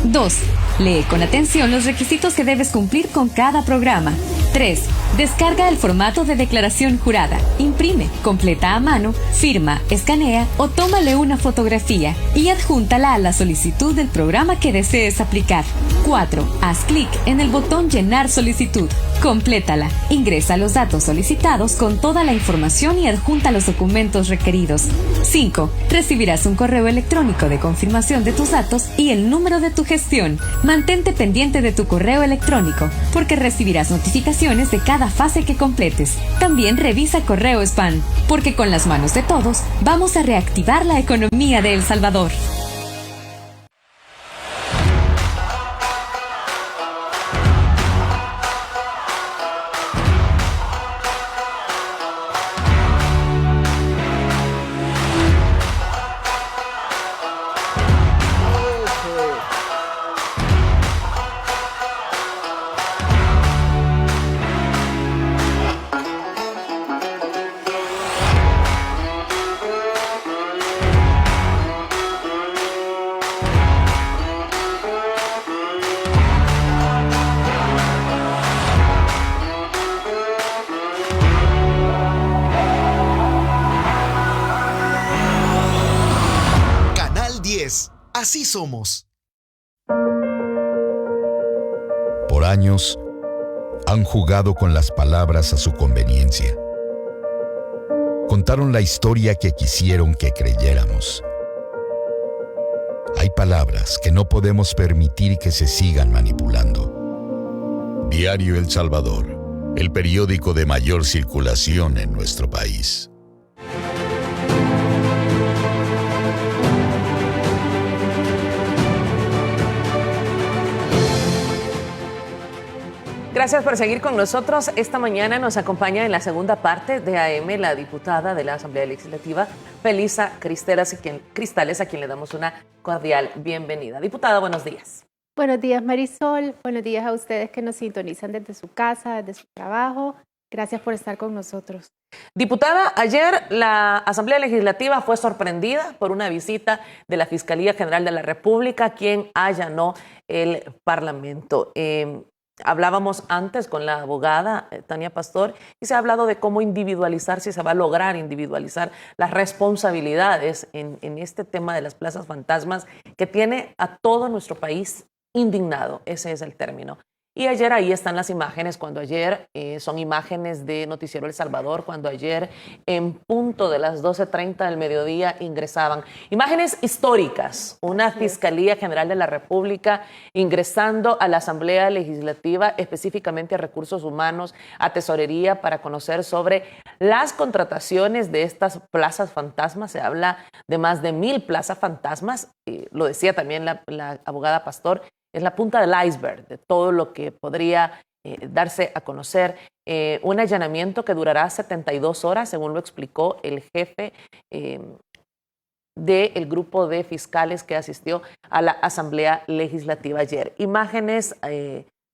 S1: 2. Lee con atención los requisitos que debes cumplir con cada programa. 3. Descarga el formato de declaración jurada, imprime, completa a mano, firma, escanea o tómale una fotografía y adjúntala a la solicitud del programa que desees aplicar. 4. Haz clic en el botón Llenar solicitud. Complétala. Ingresa los datos solicitados con toda la información y adjunta los documentos requeridos. 5. Recibirás un correo electrónico de confirmación de tus datos y el número de tu gestión. Mantente pendiente de tu correo electrónico, porque recibirás notificaciones de cada fase que completes. También revisa correo spam, porque con las manos de todos vamos a reactivar la economía de El Salvador.
S19: Así somos.
S2: Por años, han jugado con las palabras a su conveniencia. Contaron la historia que quisieron que creyéramos. Hay palabras que no podemos permitir que se sigan manipulando. Diario El Salvador, el periódico de mayor circulación en nuestro país.
S8: Gracias por seguir con nosotros. Esta mañana nos acompaña en la segunda parte de AM la diputada de la Asamblea Legislativa, Felisa Cristales, a quien le damos una cordial bienvenida. Diputada, buenos días.
S20: Buenos días, Marisol. Buenos días a ustedes que nos sintonizan desde su casa, desde su trabajo. Gracias por estar con nosotros.
S8: Diputada, ayer la Asamblea Legislativa fue sorprendida por una visita de la Fiscalía General de la República, quien allanó el Parlamento. Hablábamos antes con la abogada Tania Pastor y se ha hablado de cómo individualizar, si se va a lograr individualizar las responsabilidades en este tema de las plazas fantasmas que tiene a todo nuestro país indignado. Ese es el término. Y ayer ahí están las imágenes, cuando ayer son imágenes de Noticiero El Salvador, cuando ayer en punto de las 12:30 del mediodía ingresaban. Imágenes históricas, una Fiscalía General de la República ingresando a la Asamblea Legislativa, específicamente a Recursos Humanos, a Tesorería, para conocer sobre las contrataciones de estas plazas fantasmas. Se habla de más de 1,000 plazas fantasmas, lo decía también la abogada Pastor. Es la punta del iceberg de todo lo que podría darse a conocer. Un allanamiento que durará 72 horas, según lo explicó el jefe del grupo de fiscales que asistió a la Asamblea Legislativa ayer. Imágenes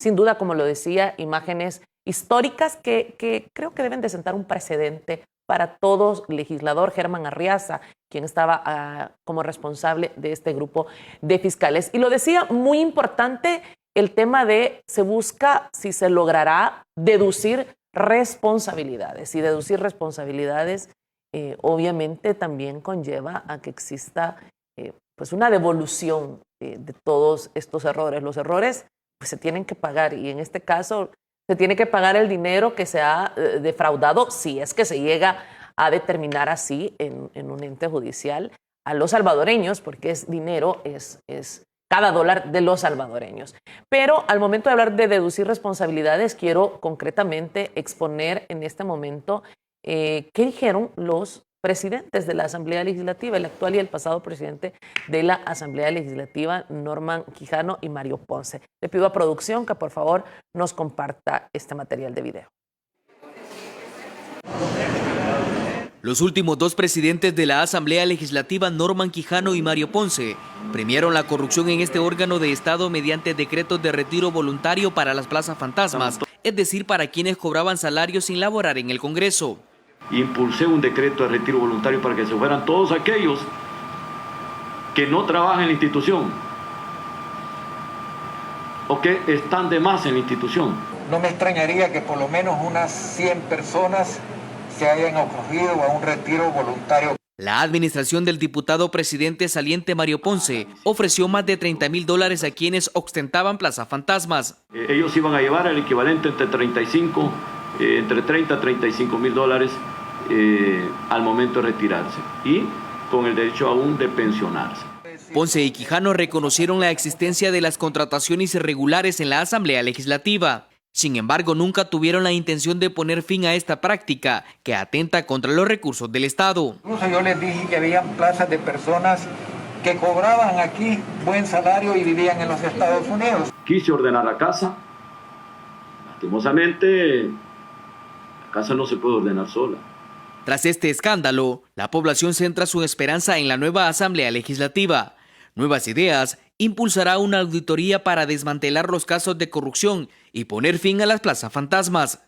S8: sin duda, como lo decía, imágenes históricas que creo que deben de sentar un precedente para todo legislador. Germán Arriaza, quien estaba como responsable de este grupo de fiscales. Y lo decía, muy importante el tema de se busca si se logrará deducir responsabilidades. Y deducir responsabilidades obviamente también conlleva a que exista pues una devolución de todos estos errores. Los errores pues se tienen que pagar y en este caso se tiene que pagar el dinero que se ha defraudado, si es que se llega a determinar así en un ente judicial, a los salvadoreños, porque es dinero, es cada dólar de los salvadoreños. Pero al momento de hablar de deducir responsabilidades, quiero concretamente exponer en este momento qué dijeron los presidentes de la Asamblea Legislativa, el actual y el pasado presidente de la Asamblea Legislativa, Norman Quijano y Mario Ponce. Le pido a producción que por favor nos comparta este material de video.
S19: Los últimos dos presidentes de la Asamblea Legislativa, Norman Quijano y Mario Ponce, premiaron la corrupción en este órgano de Estado mediante decretos de retiro voluntario para las plazas fantasmas, es decir, para quienes cobraban salarios sin laborar en el Congreso.
S21: Impulsé un decreto de retiro voluntario para que se fueran todos aquellos que no trabajan en la institución o que están de más en la institución.
S22: No me extrañaría que por lo menos unas 100 personas se hayan acogido a un retiro voluntario.
S19: La administración del diputado presidente saliente Mario Ponce ofreció más de $30,000 a quienes ostentaban plazas fantasmas.
S21: Ellos iban a llevar el equivalente entre 30 a 35 mil dólares al momento de retirarse y con el derecho aún de pensionarse.
S19: Ponce y Quijano reconocieron la existencia de las contrataciones irregulares en la Asamblea Legislativa. Sin embargo, nunca tuvieron la intención de poner fin a esta práctica que atenta contra los recursos del Estado.
S22: Incluso yo les dije que había plazas de personas que cobraban aquí buen salario y vivían en los Estados Unidos.
S21: Quise ordenar la casa. Lastimosamente, la casa no se puede ordenar sola.
S19: Tras este escándalo, la población centra su esperanza en la nueva Asamblea Legislativa. Nuevas Ideas impulsará una auditoría para desmantelar los casos de corrupción y poner fin a las plazas fantasmas.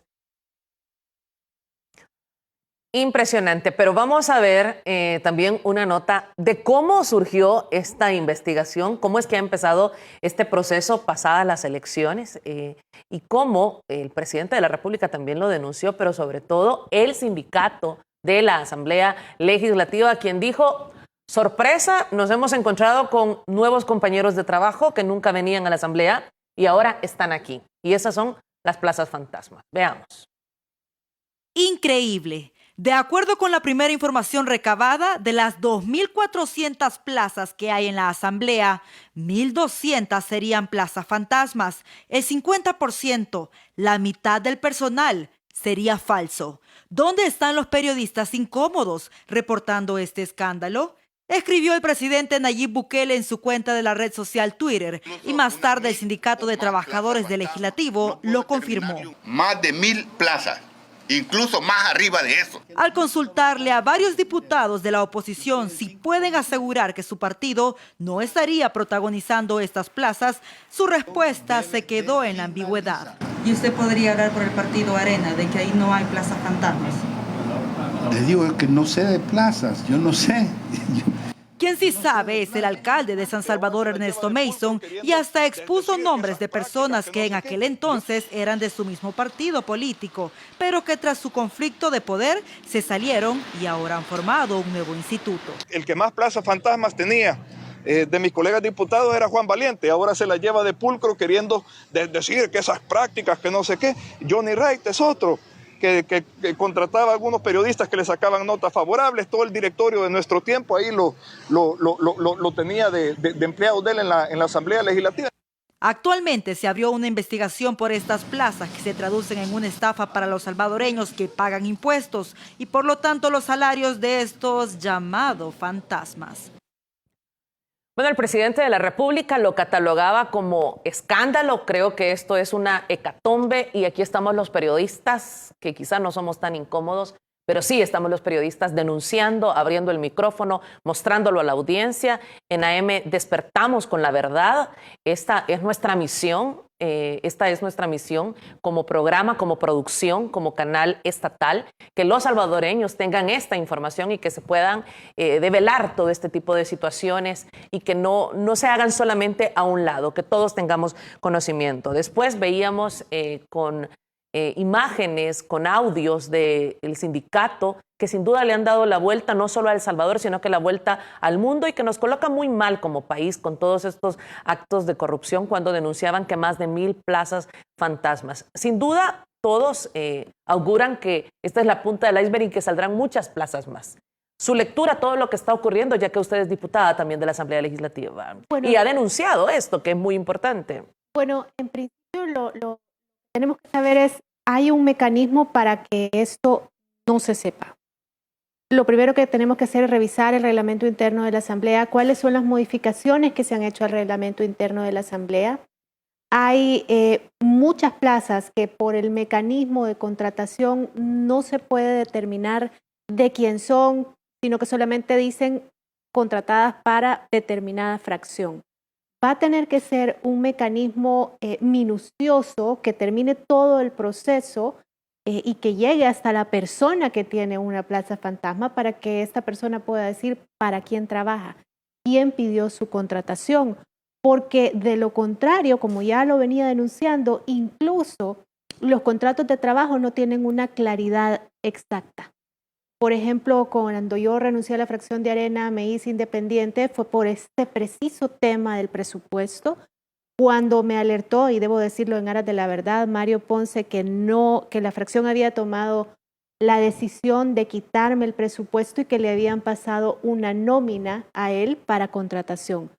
S8: Impresionante, pero vamos a ver también una nota de cómo surgió esta investigación, cómo es que ha empezado este proceso pasadas las elecciones y cómo el presidente de la República también lo denunció, pero sobre todo el sindicato de la Asamblea Legislativa, quien dijo: sorpresa, nos hemos encontrado con nuevos compañeros de trabajo que nunca venían a la Asamblea y ahora están aquí. Y esas son las plazas fantasmas. Veamos.
S11: Increíble. De acuerdo con la primera información recabada, de las 2.400 plazas que hay en la Asamblea, 1.200 serían plazas fantasmas. El 50%, la mitad del personal, sería falso. ¿Dónde están los periodistas incómodos reportando este escándalo? Escribió el presidente Nayib Bukele en su cuenta de la red social Twitter y más tarde el Sindicato de Trabajadores del Legislativo lo confirmó.
S23: Más de 1.000 plazas, incluso más arriba de eso.
S11: Al consultarle a varios diputados de la oposición si pueden asegurar que su partido no estaría protagonizando estas plazas, su respuesta se quedó en la ambigüedad.
S10: ¿Y usted podría hablar por el partido Arena de que ahí no hay plazas fantasmas?
S24: Le digo que no sé de plazas, yo no sé.
S11: Quien sí sabe es el alcalde de San Salvador, Ernesto Mason, y hasta expuso nombres de personas que en aquel entonces eran de su mismo partido político, pero que tras su conflicto de poder se salieron y ahora han formado un nuevo instituto.
S25: El que más plazas fantasmas tenía de mis colegas diputados era Juan Valiente, ahora se la lleva de pulcro queriendo decir que esas prácticas, que no sé qué. Johnny Wright es otro. Que contrataba a algunos periodistas que le sacaban notas favorables. Todo el directorio de Nuestro Tiempo ahí lo tenía de empleados de él en la Asamblea Legislativa.
S11: Actualmente se abrió una investigación por estas plazas que se traducen en una estafa para los salvadoreños que pagan impuestos y por lo tanto los salarios de estos llamados fantasmas.
S8: Bueno, el presidente de la República lo catalogaba como escándalo. Creo que esto es una hecatombe y aquí estamos los periodistas, que quizás no somos tan incómodos, pero sí estamos los periodistas denunciando, abriendo el micrófono, mostrándolo a la audiencia. En AM despertamos con la verdad. Esta es nuestra misión. esta es nuestra misión como programa, como producción, como canal estatal, que los salvadoreños tengan esta información y que se puedan develar todo este tipo de situaciones y que no se hagan solamente a un lado, que todos tengamos conocimiento. Después veíamos con imágenes, con audios del sindicato, que sin duda le han dado la vuelta no solo a El Salvador, sino que la vuelta al mundo y que nos coloca muy mal como país con todos estos actos de corrupción cuando denunciaban que más de 1,000 plazas fantasmas. Sin duda, todos auguran que esta es la punta del iceberg y que saldrán muchas plazas más. Su lectura a todo lo que está ocurriendo, ya que usted es diputada también de la Asamblea Legislativa y ha denunciado esto, que es muy importante.
S20: Bueno, en principio lo tenemos que saber es, hay un mecanismo para que esto no se sepa. Lo primero que tenemos que hacer es revisar el reglamento interno de la Asamblea, cuáles son las modificaciones que se han hecho al reglamento interno de la Asamblea. Hay muchas plazas que por el mecanismo de contratación no se puede determinar de quién son, sino que solamente dicen contratadas para determinada fracción. Va a tener que ser un mecanismo minucioso que termine todo el proceso y que llegue hasta la persona que tiene una plaza fantasma para que esta persona pueda decir para quién trabaja, quién pidió su contratación. Porque de lo contrario, como ya lo venía denunciando, incluso los contratos de trabajo no tienen una claridad exacta. Por ejemplo, cuando yo renuncié a la fracción de Arena, me hice independiente, fue por este preciso tema del presupuesto. Cuando me alertó, y debo decirlo en aras de la verdad, Mario Ponce, que la fracción había tomado la decisión de quitarme el presupuesto y que le habían pasado una nómina a él para contratación.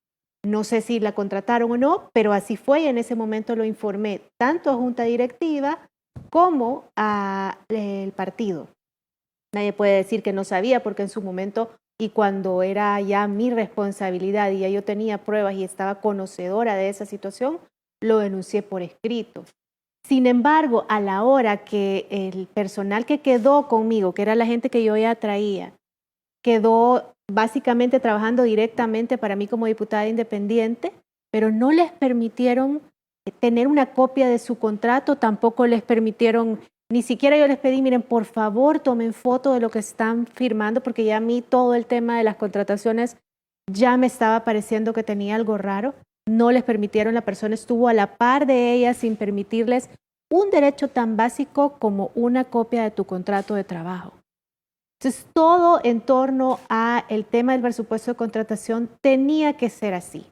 S20: No sé si la contrataron o no, pero así fue y en ese momento lo informé tanto a Junta Directiva como al partido. Nadie puede decir que no sabía porque en su momento y cuando era ya mi responsabilidad y ya yo tenía pruebas y estaba conocedora de esa situación, lo denuncié por escrito. Sin embargo, a la hora que el personal que quedó conmigo, que era la gente que yo ya traía, quedó básicamente trabajando directamente para mí como diputada independiente, pero no les permitieron tener una copia de su contrato, tampoco les permitieron, ni siquiera yo les pedí, miren, por favor tomen foto de lo que están firmando, porque ya a mí todo el tema de las contrataciones ya me estaba pareciendo que tenía algo raro. No les permitieron, la persona estuvo a la par de ellas sin permitirles un derecho tan básico como una copia de tu contrato de trabajo. Entonces, todo en torno al tema del presupuesto de contratación tenía que ser así.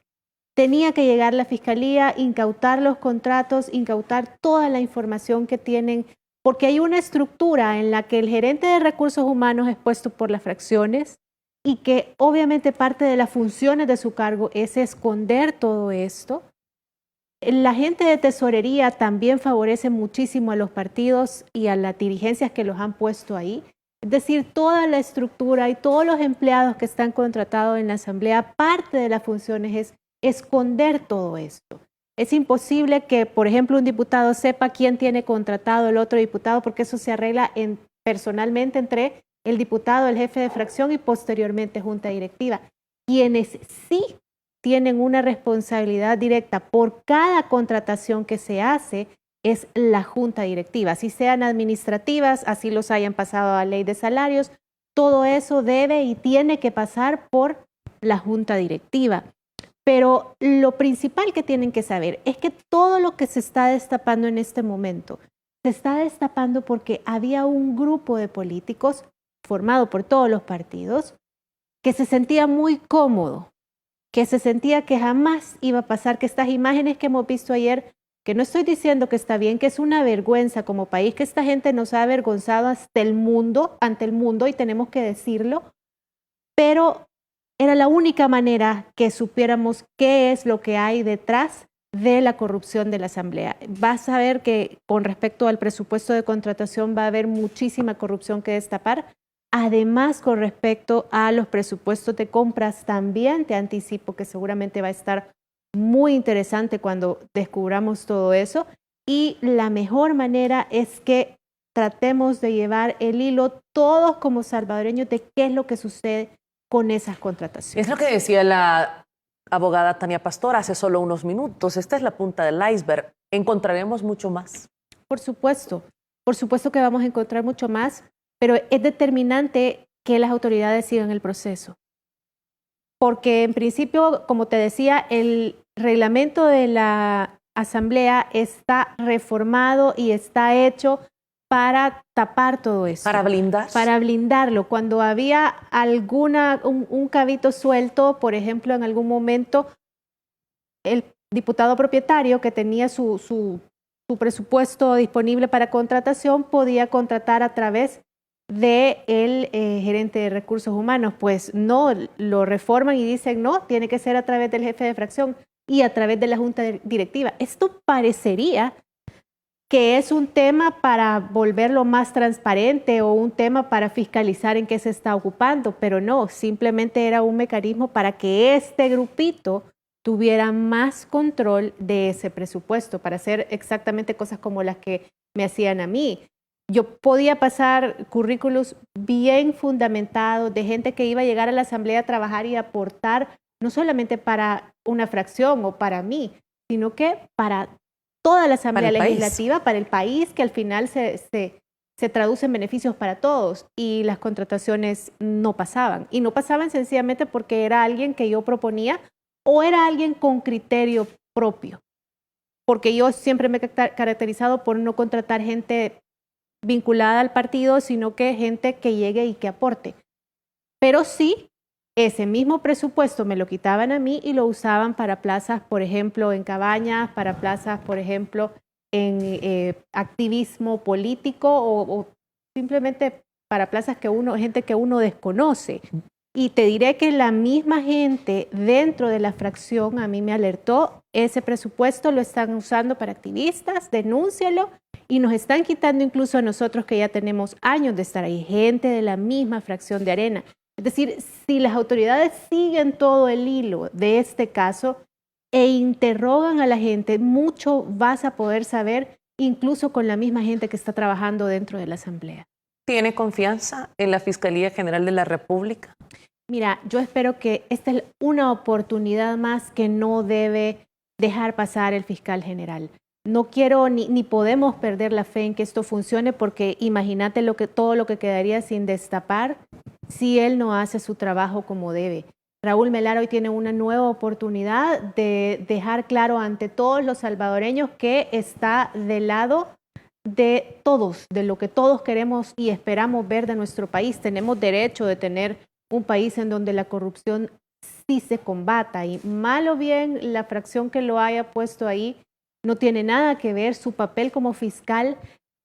S20: Tenía que llegar la Fiscalía, incautar los contratos, incautar toda la información que tienen, porque hay una estructura en la que el gerente de recursos humanos es puesto por las fracciones y que obviamente parte de las funciones de su cargo es esconder todo esto. La gente de tesorería también favorece muchísimo a los partidos y a las dirigencias que los han puesto ahí. Es decir, toda la estructura y todos los empleados que están contratados en la Asamblea, parte de las funciones es esconder todo esto. Es imposible que, por ejemplo, un diputado sepa quién tiene contratado el otro diputado, porque eso se arregla personalmente entre el diputado, el jefe de fracción y posteriormente junta directiva. Quienes sí tienen una responsabilidad directa por cada contratación que se hace es la junta directiva, así sean administrativas, así los hayan pasado a ley de salarios, todo eso debe y tiene que pasar por la junta directiva. Pero lo principal que tienen que saber es que todo lo que se está destapando en este momento, se está destapando porque había un grupo de políticos formado por todos los partidos que se sentía muy cómodo, que se sentía que jamás iba a pasar, que estas imágenes que hemos visto ayer, que no estoy diciendo que está bien, que es una vergüenza como país, que esta gente nos ha avergonzado ante el mundo y tenemos que decirlo, pero era la única manera que supiéramos qué es lo que hay detrás de la corrupción de la Asamblea. Vas a ver que con respecto al presupuesto de contratación va a haber muchísima corrupción que destapar. Además, con respecto a los presupuestos de compras, también te anticipo que seguramente va a estar muy interesante cuando descubramos todo eso. Y la mejor manera es que tratemos de llevar el hilo todos como salvadoreños de qué es lo que sucede con esas contrataciones.
S8: Es lo que decía la abogada Tania Pastor hace solo unos minutos. Esta es la punta del iceberg. ¿encontraremos mucho más?
S20: Por supuesto que vamos a encontrar mucho más, pero es determinante que las autoridades sigan el proceso. Porque en principio, como te decía, el reglamento de la Asamblea está reformado y está hecho para tapar todo eso.
S8: ¿Para blindar?
S20: Para blindarlo. Cuando había un cabito suelto, por ejemplo, en algún momento, el diputado propietario que tenía su presupuesto disponible para contratación podía contratar a través del gerente de recursos humanos. Pues no, lo reforman y dicen no, tiene que ser a través del jefe de fracción y a través de la junta directiva. Esto parecería que es un tema para volverlo más transparente o un tema para fiscalizar en qué se está ocupando, pero no, simplemente era un mecanismo para que este grupito tuviera más control de ese presupuesto, para hacer exactamente cosas como las que me hacían a mí. Yo podía pasar currículos bien fundamentados de gente que iba a llegar a la Asamblea a trabajar y aportar, no solamente para una fracción o para mí, sino que para toda la Asamblea Legislativa, para el país, que al final se traduce en beneficios para todos. Y las contrataciones no pasaban. Y no pasaban sencillamente porque era alguien que yo proponía o era alguien con criterio propio. Porque yo siempre me he caracterizado por no contratar gente vinculada al partido, sino que gente que llegue y que aporte. Pero sí, ese mismo presupuesto me lo quitaban a mí y lo usaban para plazas, por ejemplo, en Cabañas, para plazas, por ejemplo, en activismo político o simplemente para plazas gente que uno desconoce. Y te diré que la misma gente dentro de la fracción a mí me alertó, ese presupuesto lo están usando para activistas, denúncialo, y nos están quitando incluso a nosotros que ya tenemos años de estar ahí, gente de la misma fracción de Arena. Es decir, si las autoridades siguen todo el hilo de este caso e interrogan a la gente, mucho vas a poder saber, incluso con la misma gente que está trabajando dentro de la Asamblea.
S8: ¿Tiene confianza en la Fiscalía General de la República?
S20: Mira, yo espero que esta es una oportunidad más que no debe dejar pasar el fiscal general. No quiero ni podemos perder la fe en que esto funcione, porque imagínate todo lo que quedaría sin destapar si él no hace su trabajo como debe. Raúl Melara hoy tiene una nueva oportunidad de dejar claro ante todos los salvadoreños que está del lado de todos, de lo que todos queremos y esperamos ver de nuestro país. Tenemos derecho de tener un país en donde la corrupción sí se combata, y mal o bien la fracción que lo haya puesto ahí no tiene nada que ver. Su papel como fiscal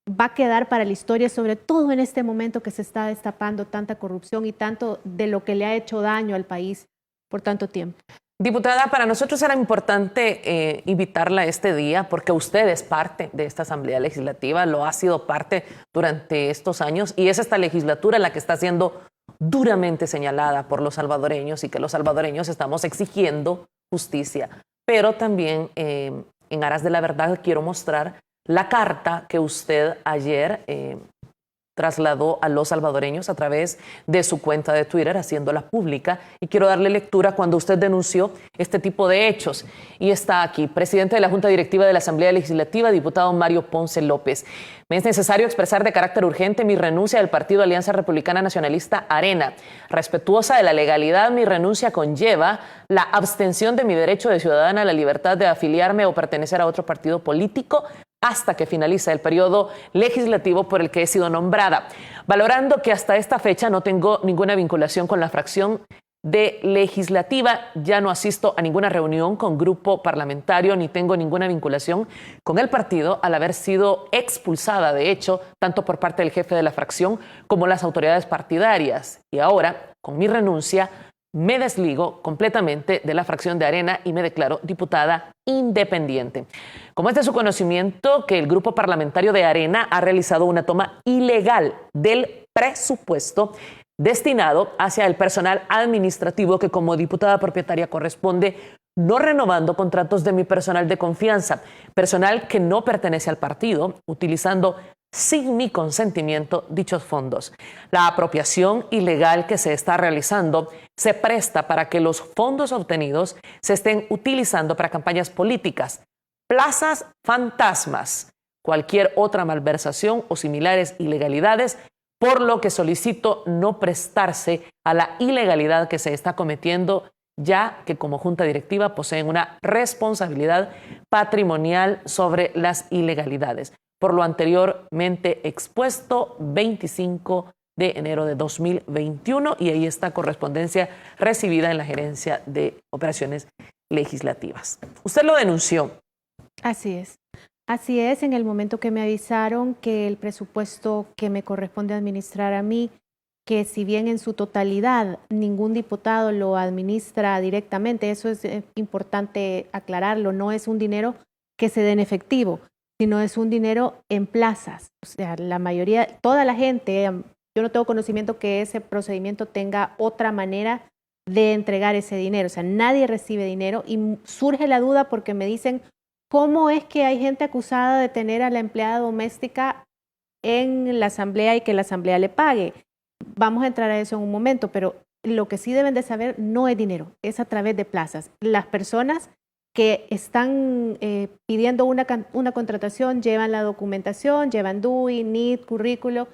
S20: va a quedar para la historia, sobre todo en este momento que se está destapando tanta corrupción y tanto de lo que le ha hecho daño al país por tanto tiempo.
S8: Diputada, para nosotros era importante invitarla este día porque usted es parte de esta Asamblea Legislativa, lo ha sido parte durante estos años, y es esta legislatura la que está siendo duramente señalada por los salvadoreños, y que los salvadoreños estamos exigiendo justicia. Pero también en aras de la verdad quiero mostrar la carta que usted ayer trasladó a los salvadoreños a través de su cuenta de Twitter, haciéndola pública, y quiero darle lectura cuando usted denunció este tipo de hechos. Y está aquí: presidente de la Junta Directiva de la Asamblea Legislativa, diputado Mario Ponce López. Me es necesario expresar de carácter urgente mi renuncia del Partido Alianza Republicana Nacionalista Arena. Respetuosa de la legalidad, mi renuncia conlleva la abstención de mi derecho de ciudadana a la libertad de afiliarme o pertenecer a otro partido político hasta que finalice el periodo legislativo por el que he sido nombrada. Valorando que hasta esta fecha no tengo ninguna vinculación con la fracción de legislativa, ya no asisto a ninguna reunión con grupo parlamentario ni tengo ninguna vinculación con el partido, al haber sido expulsada, de hecho, tanto por parte del jefe de la fracción como las autoridades partidarias. Y ahora, con mi renuncia, me desligo completamente de la fracción de Arena y me declaro diputada independiente. Como es de su conocimiento que el grupo parlamentario de Arena ha realizado una toma ilegal del presupuesto destinado hacia el personal administrativo que como diputada propietaria corresponde, no renovando contratos de mi personal de confianza, personal que no pertenece al partido, utilizando sin mi consentimiento dichos fondos. La apropiación ilegal que se está realizando se presta para que los fondos obtenidos se estén utilizando para campañas políticas, plazas fantasmas, cualquier otra malversación o similares ilegalidades, por lo que solicito no prestarse a la ilegalidad que se está cometiendo, ya que como junta directiva poseen una responsabilidad patrimonial sobre las ilegalidades. Por lo anteriormente expuesto, 25 de enero de 2021, y ahí está correspondencia recibida en la Gerencia de Operaciones Legislativas. Usted lo denunció.
S20: Así es. Así es, en el momento que me avisaron que el presupuesto que me corresponde administrar a mí, que si bien en su totalidad ningún diputado lo administra directamente, eso es importante aclararlo, no es un dinero que se dé en efectivo, sino es un dinero en plazas. O sea, la mayoría, toda la gente, yo no tengo conocimiento que ese procedimiento tenga otra manera de entregar ese dinero. O sea, nadie recibe dinero y surge la duda porque me dicen, ¿cómo es que hay gente acusada de tener a la empleada doméstica en la asamblea y que la asamblea le pague? Vamos a entrar a eso en un momento, pero lo que sí deben de saber no es dinero, es a través de plazas. Las personas que están pidiendo una contratación llevan la documentación, llevan DUI, NID, currículo,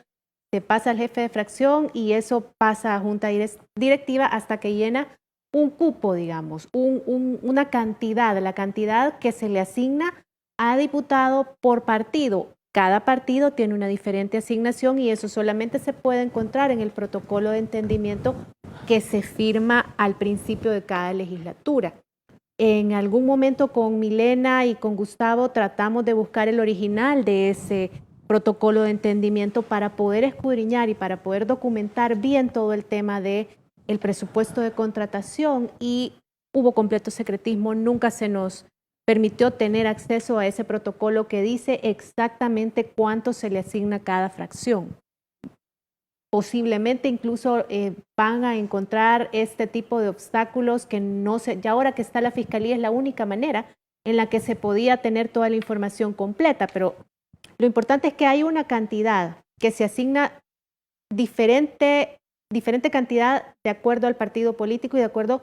S20: se pasa al jefe de fracción y eso pasa a junta directiva hasta que llena un cupo, digamos, una cantidad, la cantidad que se le asigna a diputado por partido. Cada partido tiene una diferente asignación y eso solamente se puede encontrar en el protocolo de entendimiento que se firma al principio de cada legislatura. En algún momento con Milena y con Gustavo tratamos de buscar el original de ese protocolo de entendimiento para poder escudriñar y para poder documentar bien todo el tema de el presupuesto de contratación y hubo completo secretismo, nunca se nos permitió tener acceso a ese protocolo que dice exactamente cuánto se le asigna a cada fracción. Posiblemente incluso van a encontrar este tipo de obstáculos que no se, ya ahora que está la Fiscalía es la única manera en la que se podía tener toda la información completa, pero lo importante es que hay una cantidad que se asigna diferente cantidad de acuerdo al partido político y de acuerdo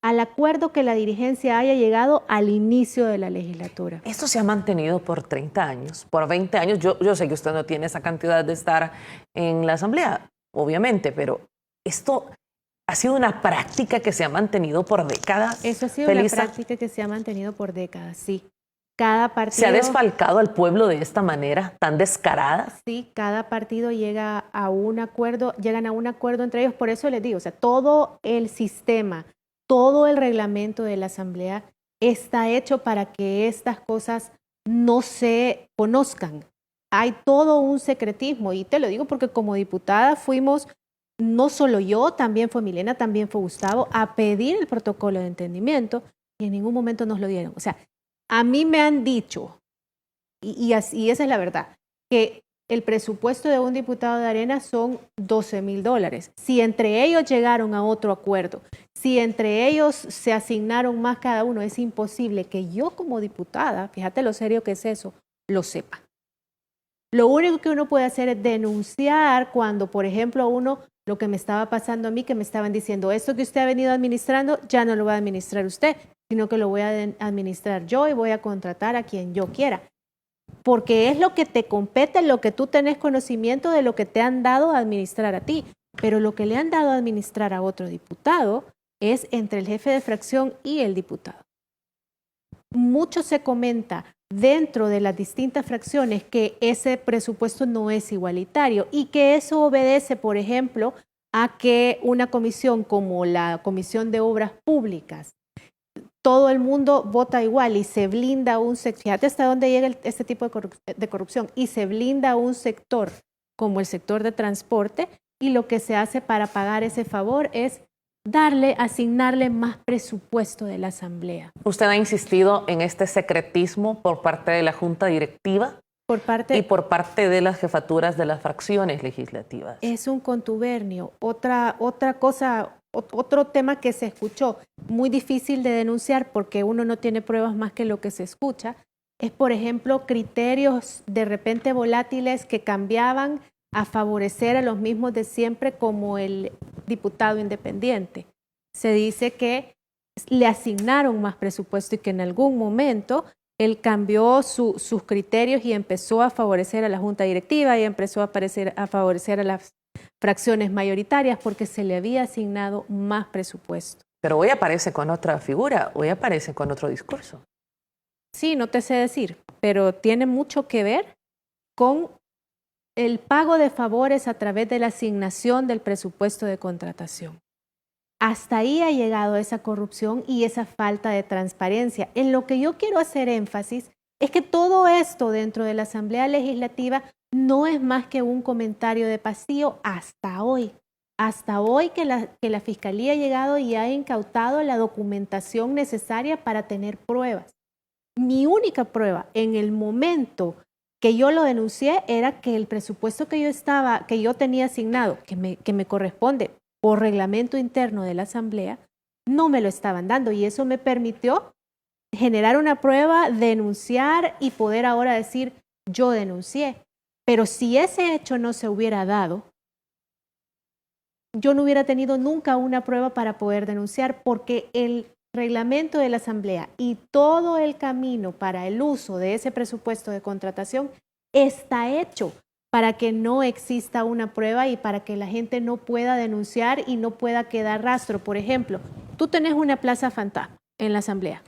S20: al acuerdo que la dirigencia haya llegado al inicio de la legislatura.
S8: Esto se ha mantenido por 30 años, por 20 años. Yo sé que usted no tiene esa cantidad de estar en la asamblea, obviamente, pero esto ha sido una práctica que se ha mantenido por décadas.
S20: Eso ha sido una práctica que se ha mantenido por décadas, sí. Cada partido...
S8: ¿Se ha desfalcado al pueblo de esta manera tan descarada?
S20: Sí, cada partido llegan a un acuerdo entre ellos. Por eso les digo, o sea, todo el sistema, todo el reglamento de la asamblea está hecho para que estas cosas no se conozcan. Hay todo un secretismo y te lo digo porque como diputada fuimos, no solo yo, también fue Milena, también fue Gustavo, a pedir el protocolo de entendimiento y en ningún momento nos lo dieron. O sea, a mí me han dicho, y esa es la verdad, que el presupuesto de un diputado de Arena son $12,000. Si entre ellos llegaron a otro acuerdo, si entre ellos se asignaron más cada uno, es imposible que yo como diputada, fíjate lo serio que es eso, lo sepa. Lo único que uno puede hacer es denunciar cuando, por ejemplo, lo que me estaba pasando a mí, que me estaban diciendo, esto que usted ha venido administrando, ya no lo va a administrar usted, sino que lo voy a administrar yo y voy a contratar a quien yo quiera. Porque es lo que te compete, lo que tú tenés conocimiento de lo que te han dado a administrar a ti. Pero lo que le han dado a administrar a otro diputado es entre el jefe de fracción y el diputado. Mucho se comenta dentro de las distintas fracciones que ese presupuesto no es igualitario y que eso obedece, por ejemplo, a que una comisión como la Comisión de Obras Públicas, todo el mundo vota igual y se blinda un sector, fíjate hasta dónde llega este tipo de corrupción, y se blinda un sector como el sector de transporte y lo que se hace para pagar ese favor es asignarle más presupuesto de la asamblea.
S8: ¿Usted ha insistido en este secretismo por parte de la junta directiva? Y por parte de las jefaturas de las fracciones legislativas.
S20: Es un contubernio. Otra cosa, otro tema que se escuchó, muy difícil de denunciar porque uno no tiene pruebas más que lo que se escucha, es por ejemplo criterios de repente volátiles que cambiaban a favorecer a los mismos de siempre como el diputado independiente. Se dice que le asignaron más presupuesto y que en algún momento él cambió sus criterios y empezó a favorecer a la junta directiva y empezó a favorecer a las fracciones mayoritarias porque se le había asignado más presupuesto.
S8: Pero hoy aparece con otra figura, hoy aparece con otro discurso.
S20: Sí, no te sé decir, pero tiene mucho que ver con el pago de favores a través de la asignación del presupuesto de contratación. Hasta ahí ha llegado esa corrupción y esa falta de transparencia. En lo que yo quiero hacer énfasis es que todo esto dentro de la Asamblea Legislativa no es más que un comentario de pasillo hasta hoy. Hasta hoy que la Fiscalía ha llegado y ha incautado la documentación necesaria para tener pruebas. Mi única prueba en el momento que yo lo denuncié era que el presupuesto que yo tenía asignado, que me corresponde por reglamento interno de la Asamblea, no me lo estaban dando y eso me permitió generar una prueba, denunciar y poder ahora decir, yo denuncié. Pero si ese hecho no se hubiera dado, yo no hubiera tenido nunca una prueba para poder denunciar porque el reglamento de la Asamblea y todo el camino para el uso de ese presupuesto de contratación está hecho para que no exista una prueba y para que la gente no pueda denunciar y no pueda quedar rastro. Por ejemplo, tú tenés una plaza fantasma en la Asamblea.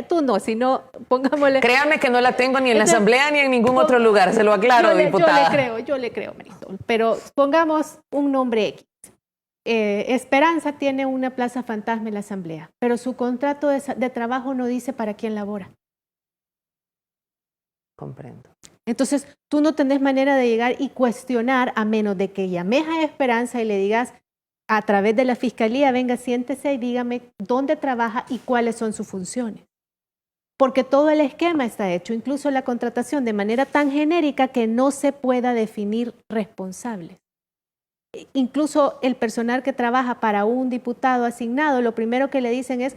S20: Tú no, sino pongámosle...
S8: Créame que no la tengo ni en la Asamblea ni en ningún otro lugar, se lo aclaro, diputada.
S20: Yo le creo, Marisol, pero pongamos un nombre X. Esperanza tiene una plaza fantasma en la Asamblea, pero su contrato de trabajo no dice para quién labora.
S8: Comprendo.
S20: Entonces, tú no tenés manera de llegar y cuestionar a menos de que llames a Esperanza y le digas a través de la Fiscalía, venga, siéntese y dígame dónde trabaja y cuáles son sus funciones. Porque todo el esquema está hecho, incluso la contratación, de manera tan genérica que no se pueda definir responsables. Incluso el personal que trabaja para un diputado asignado, lo primero que le dicen es,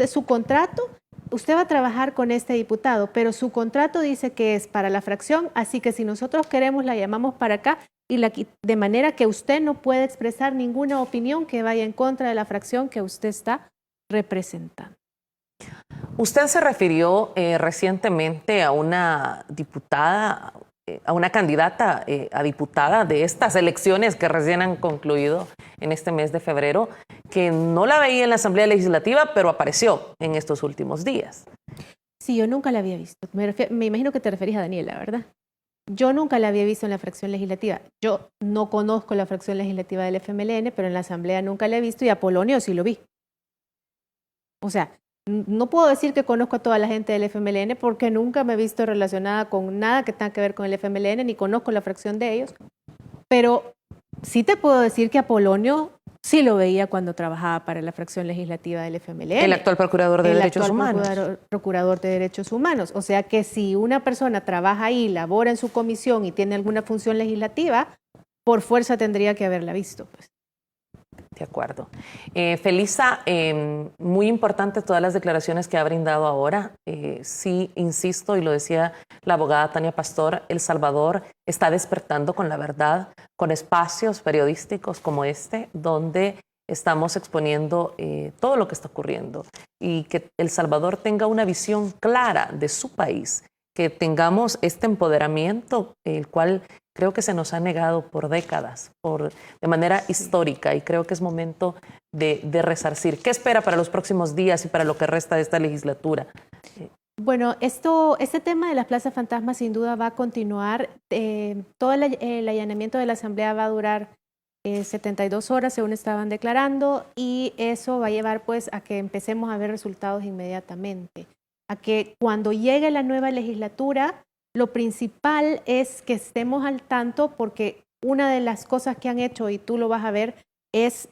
S20: su contrato, usted va a trabajar con este diputado, pero su contrato dice que es para la fracción, así que si nosotros queremos la llamamos para acá de manera que usted no puede expresar ninguna opinión que vaya en contra de la fracción que usted está representando.
S8: Usted se refirió recientemente a una diputada, a una candidata a diputada de estas elecciones que recién han concluido en este mes de febrero, que no la veía en la Asamblea Legislativa, pero apareció en estos últimos días.
S20: Sí, yo nunca la había visto. Me imagino que te referís a Daniela, ¿verdad? Yo nunca la había visto en la fracción legislativa. Yo no conozco la fracción legislativa del FMLN, pero en la Asamblea nunca la he visto y a Polonio sí lo vi. O sea, no puedo decir que conozco a toda la gente del FMLN porque nunca me he visto relacionada con nada que tenga que ver con el FMLN, ni conozco la fracción de ellos. Pero sí te puedo decir que a Polonio sí lo veía cuando trabajaba para la fracción legislativa del FMLN.
S8: El actual procurador de Derechos Humanos.
S20: Procurador de Derechos Humanos. O sea que si una persona trabaja ahí, labora en su comisión y tiene alguna función legislativa, por fuerza tendría que haberla visto, pues.
S8: De acuerdo. Felisa, muy importante todas las declaraciones que ha brindado ahora. Sí, insisto, y lo decía la abogada Tania Pastor, El Salvador está despertando con la verdad, con espacios periodísticos como este, donde estamos exponiendo todo lo que está ocurriendo y que El Salvador tenga una visión clara de su país, que tengamos este empoderamiento, el cual creo que se nos ha negado por décadas, de manera histórica, y creo que es momento de resarcir. ¿Qué espera para los próximos días y para lo que resta de esta legislatura?
S20: Bueno, este tema de las plazas fantasmas sin duda va a continuar. Todo el allanamiento de la Asamblea va a durar 72 horas, según estaban declarando, y eso va a llevar pues a que empecemos a ver resultados inmediatamente. A que cuando llegue la nueva legislatura, lo principal es que estemos al tanto, porque una de las cosas que han hecho, y tú lo vas a ver, es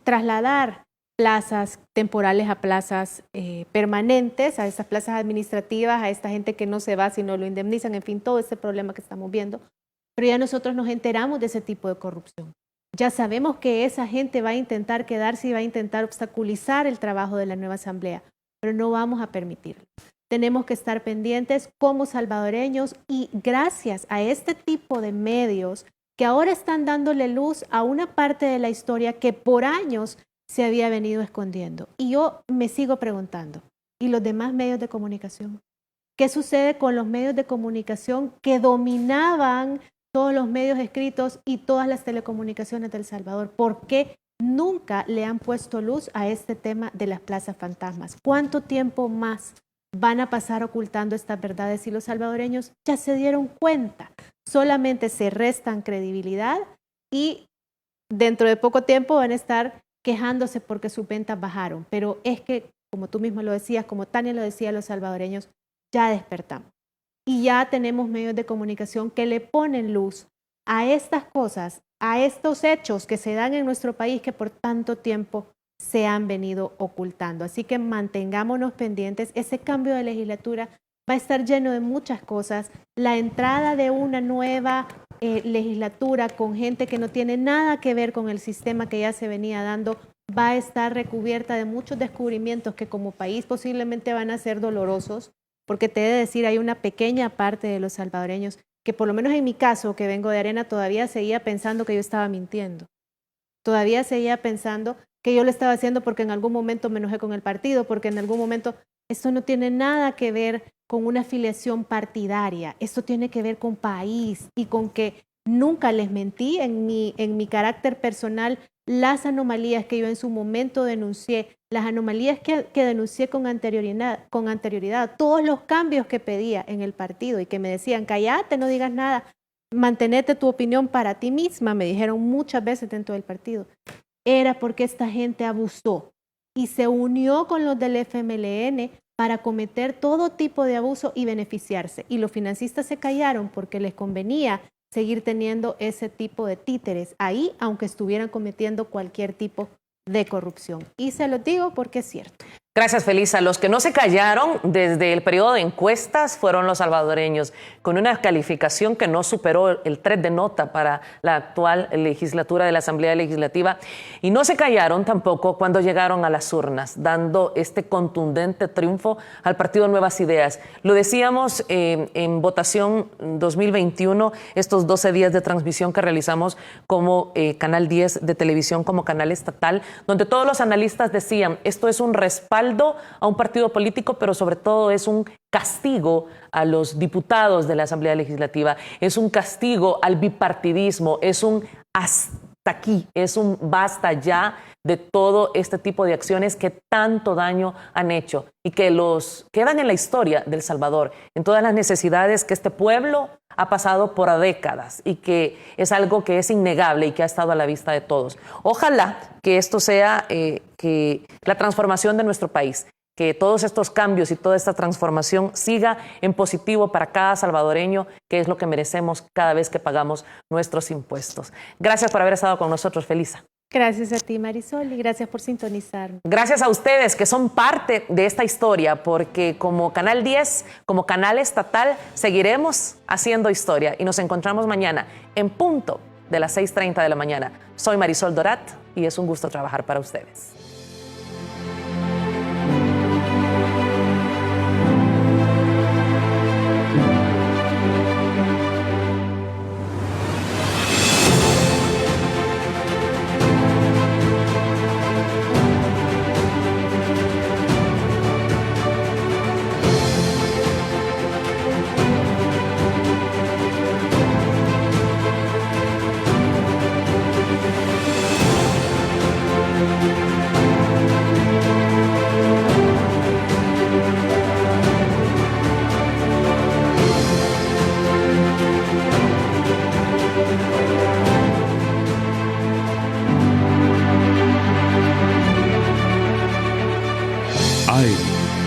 S20: trasladar plazas temporales a plazas permanentes, a estas plazas administrativas, a esta gente que no se va si no lo indemnizan, en fin, todo este problema que estamos viendo. Pero ya nosotros nos enteramos de ese tipo de corrupción. Ya sabemos que esa gente va a intentar quedarse y va a intentar obstaculizar el trabajo de la nueva Asamblea, pero no vamos a permitirlo. Tenemos que estar pendientes como salvadoreños y gracias a este tipo de medios que ahora están dándole luz a una parte de la historia que por años se había venido escondiendo. Y yo me sigo preguntando, ¿y los demás medios de comunicación? ¿Qué sucede con los medios de comunicación que dominaban todos los medios escritos y todas las telecomunicaciones de El Salvador? ¿Por qué nunca le han puesto luz a este tema de las plazas fantasmas? ¿Cuánto tiempo más van a pasar ocultando estas verdades si los salvadoreños ya se dieron cuenta? Solamente se restan credibilidad y dentro de poco tiempo van a estar quejándose porque sus ventas bajaron. Pero es que, como tú mismo lo decías, como Tania lo decía, los salvadoreños ya despertamos. Y ya tenemos medios de comunicación que le ponen luz a estas cosas, a estos hechos que se dan en nuestro país que por tanto tiempo se han venido ocultando. Así que mantengámonos pendientes. Ese cambio de legislatura va a estar lleno de muchas cosas. La entrada de una nueva legislatura con gente que no tiene nada que ver con el sistema que ya se venía dando va a estar recubierta de muchos descubrimientos que como país posiblemente van a ser dolorosos, porque te he de decir, hay una pequeña parte de los salvadoreños que por lo menos en mi caso, que vengo de Arena, todavía seguía pensando que yo estaba mintiendo. Todavía seguía pensando que yo lo estaba haciendo porque en algún momento me enojé con el partido, porque en algún momento esto no tiene nada que ver con una afiliación partidaria, esto tiene que ver con país y con que nunca les mentí en mi carácter personal las anomalías que yo en su momento denuncié, las anomalías que denuncié con anterioridad, todos los cambios que pedía en el partido y que me decían, cállate, no digas nada, mantenete tu opinión para ti misma, me dijeron muchas veces dentro del partido. Era porque esta gente abusó y se unió con los del FMLN para cometer todo tipo de abuso y beneficiarse. Y los financistas se callaron porque les convenía seguir teniendo ese tipo de títeres ahí, aunque estuvieran cometiendo cualquier tipo de corrupción. Y se los digo porque es cierto.
S8: Gracias, Felisa. Los que no se callaron desde el periodo de encuestas fueron los salvadoreños, con una calificación que no superó el 3 de nota para la actual legislatura de la Asamblea Legislativa. Y no se callaron tampoco cuando llegaron a las urnas, dando este contundente triunfo al partido Nuevas Ideas. Lo decíamos en votación 2021, estos 12 días de transmisión que realizamos como Canal 10 de televisión, como canal estatal, donde todos los analistas decían, esto es un respaldo a un partido político, pero sobre todo es un castigo a los diputados de la Asamblea Legislativa, es un castigo al bipartidismo, es un hasta aquí, es un basta ya de todo este tipo de acciones que tanto daño han hecho y que los quedan en la historia del Salvador, en todas las necesidades que este pueblo ha pasado por décadas y que es algo que es innegable y que ha estado a la vista de todos. Ojalá que esto sea que la transformación de nuestro país, que todos estos cambios y toda esta transformación siga en positivo para cada salvadoreño, que es lo que merecemos cada vez que pagamos nuestros impuestos. Gracias por haber estado con nosotros, Felisa.
S20: Gracias a ti, Marisol, y gracias por sintonizarme.
S8: Gracias a ustedes que son parte de esta historia, porque como Canal 10, como canal estatal, seguiremos haciendo historia y nos encontramos mañana en punto de las 6:30 de la mañana. Soy Marisol Dorat y es un gusto trabajar para ustedes.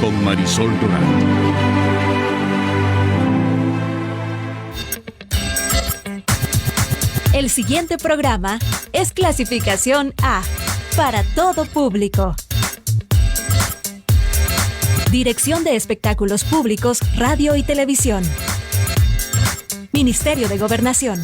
S3: Con Marisol Dorat.
S6: El siguiente programa es clasificación A, para todo público. Dirección de Espectáculos Públicos, Radio y Televisión. Ministerio de Gobernación.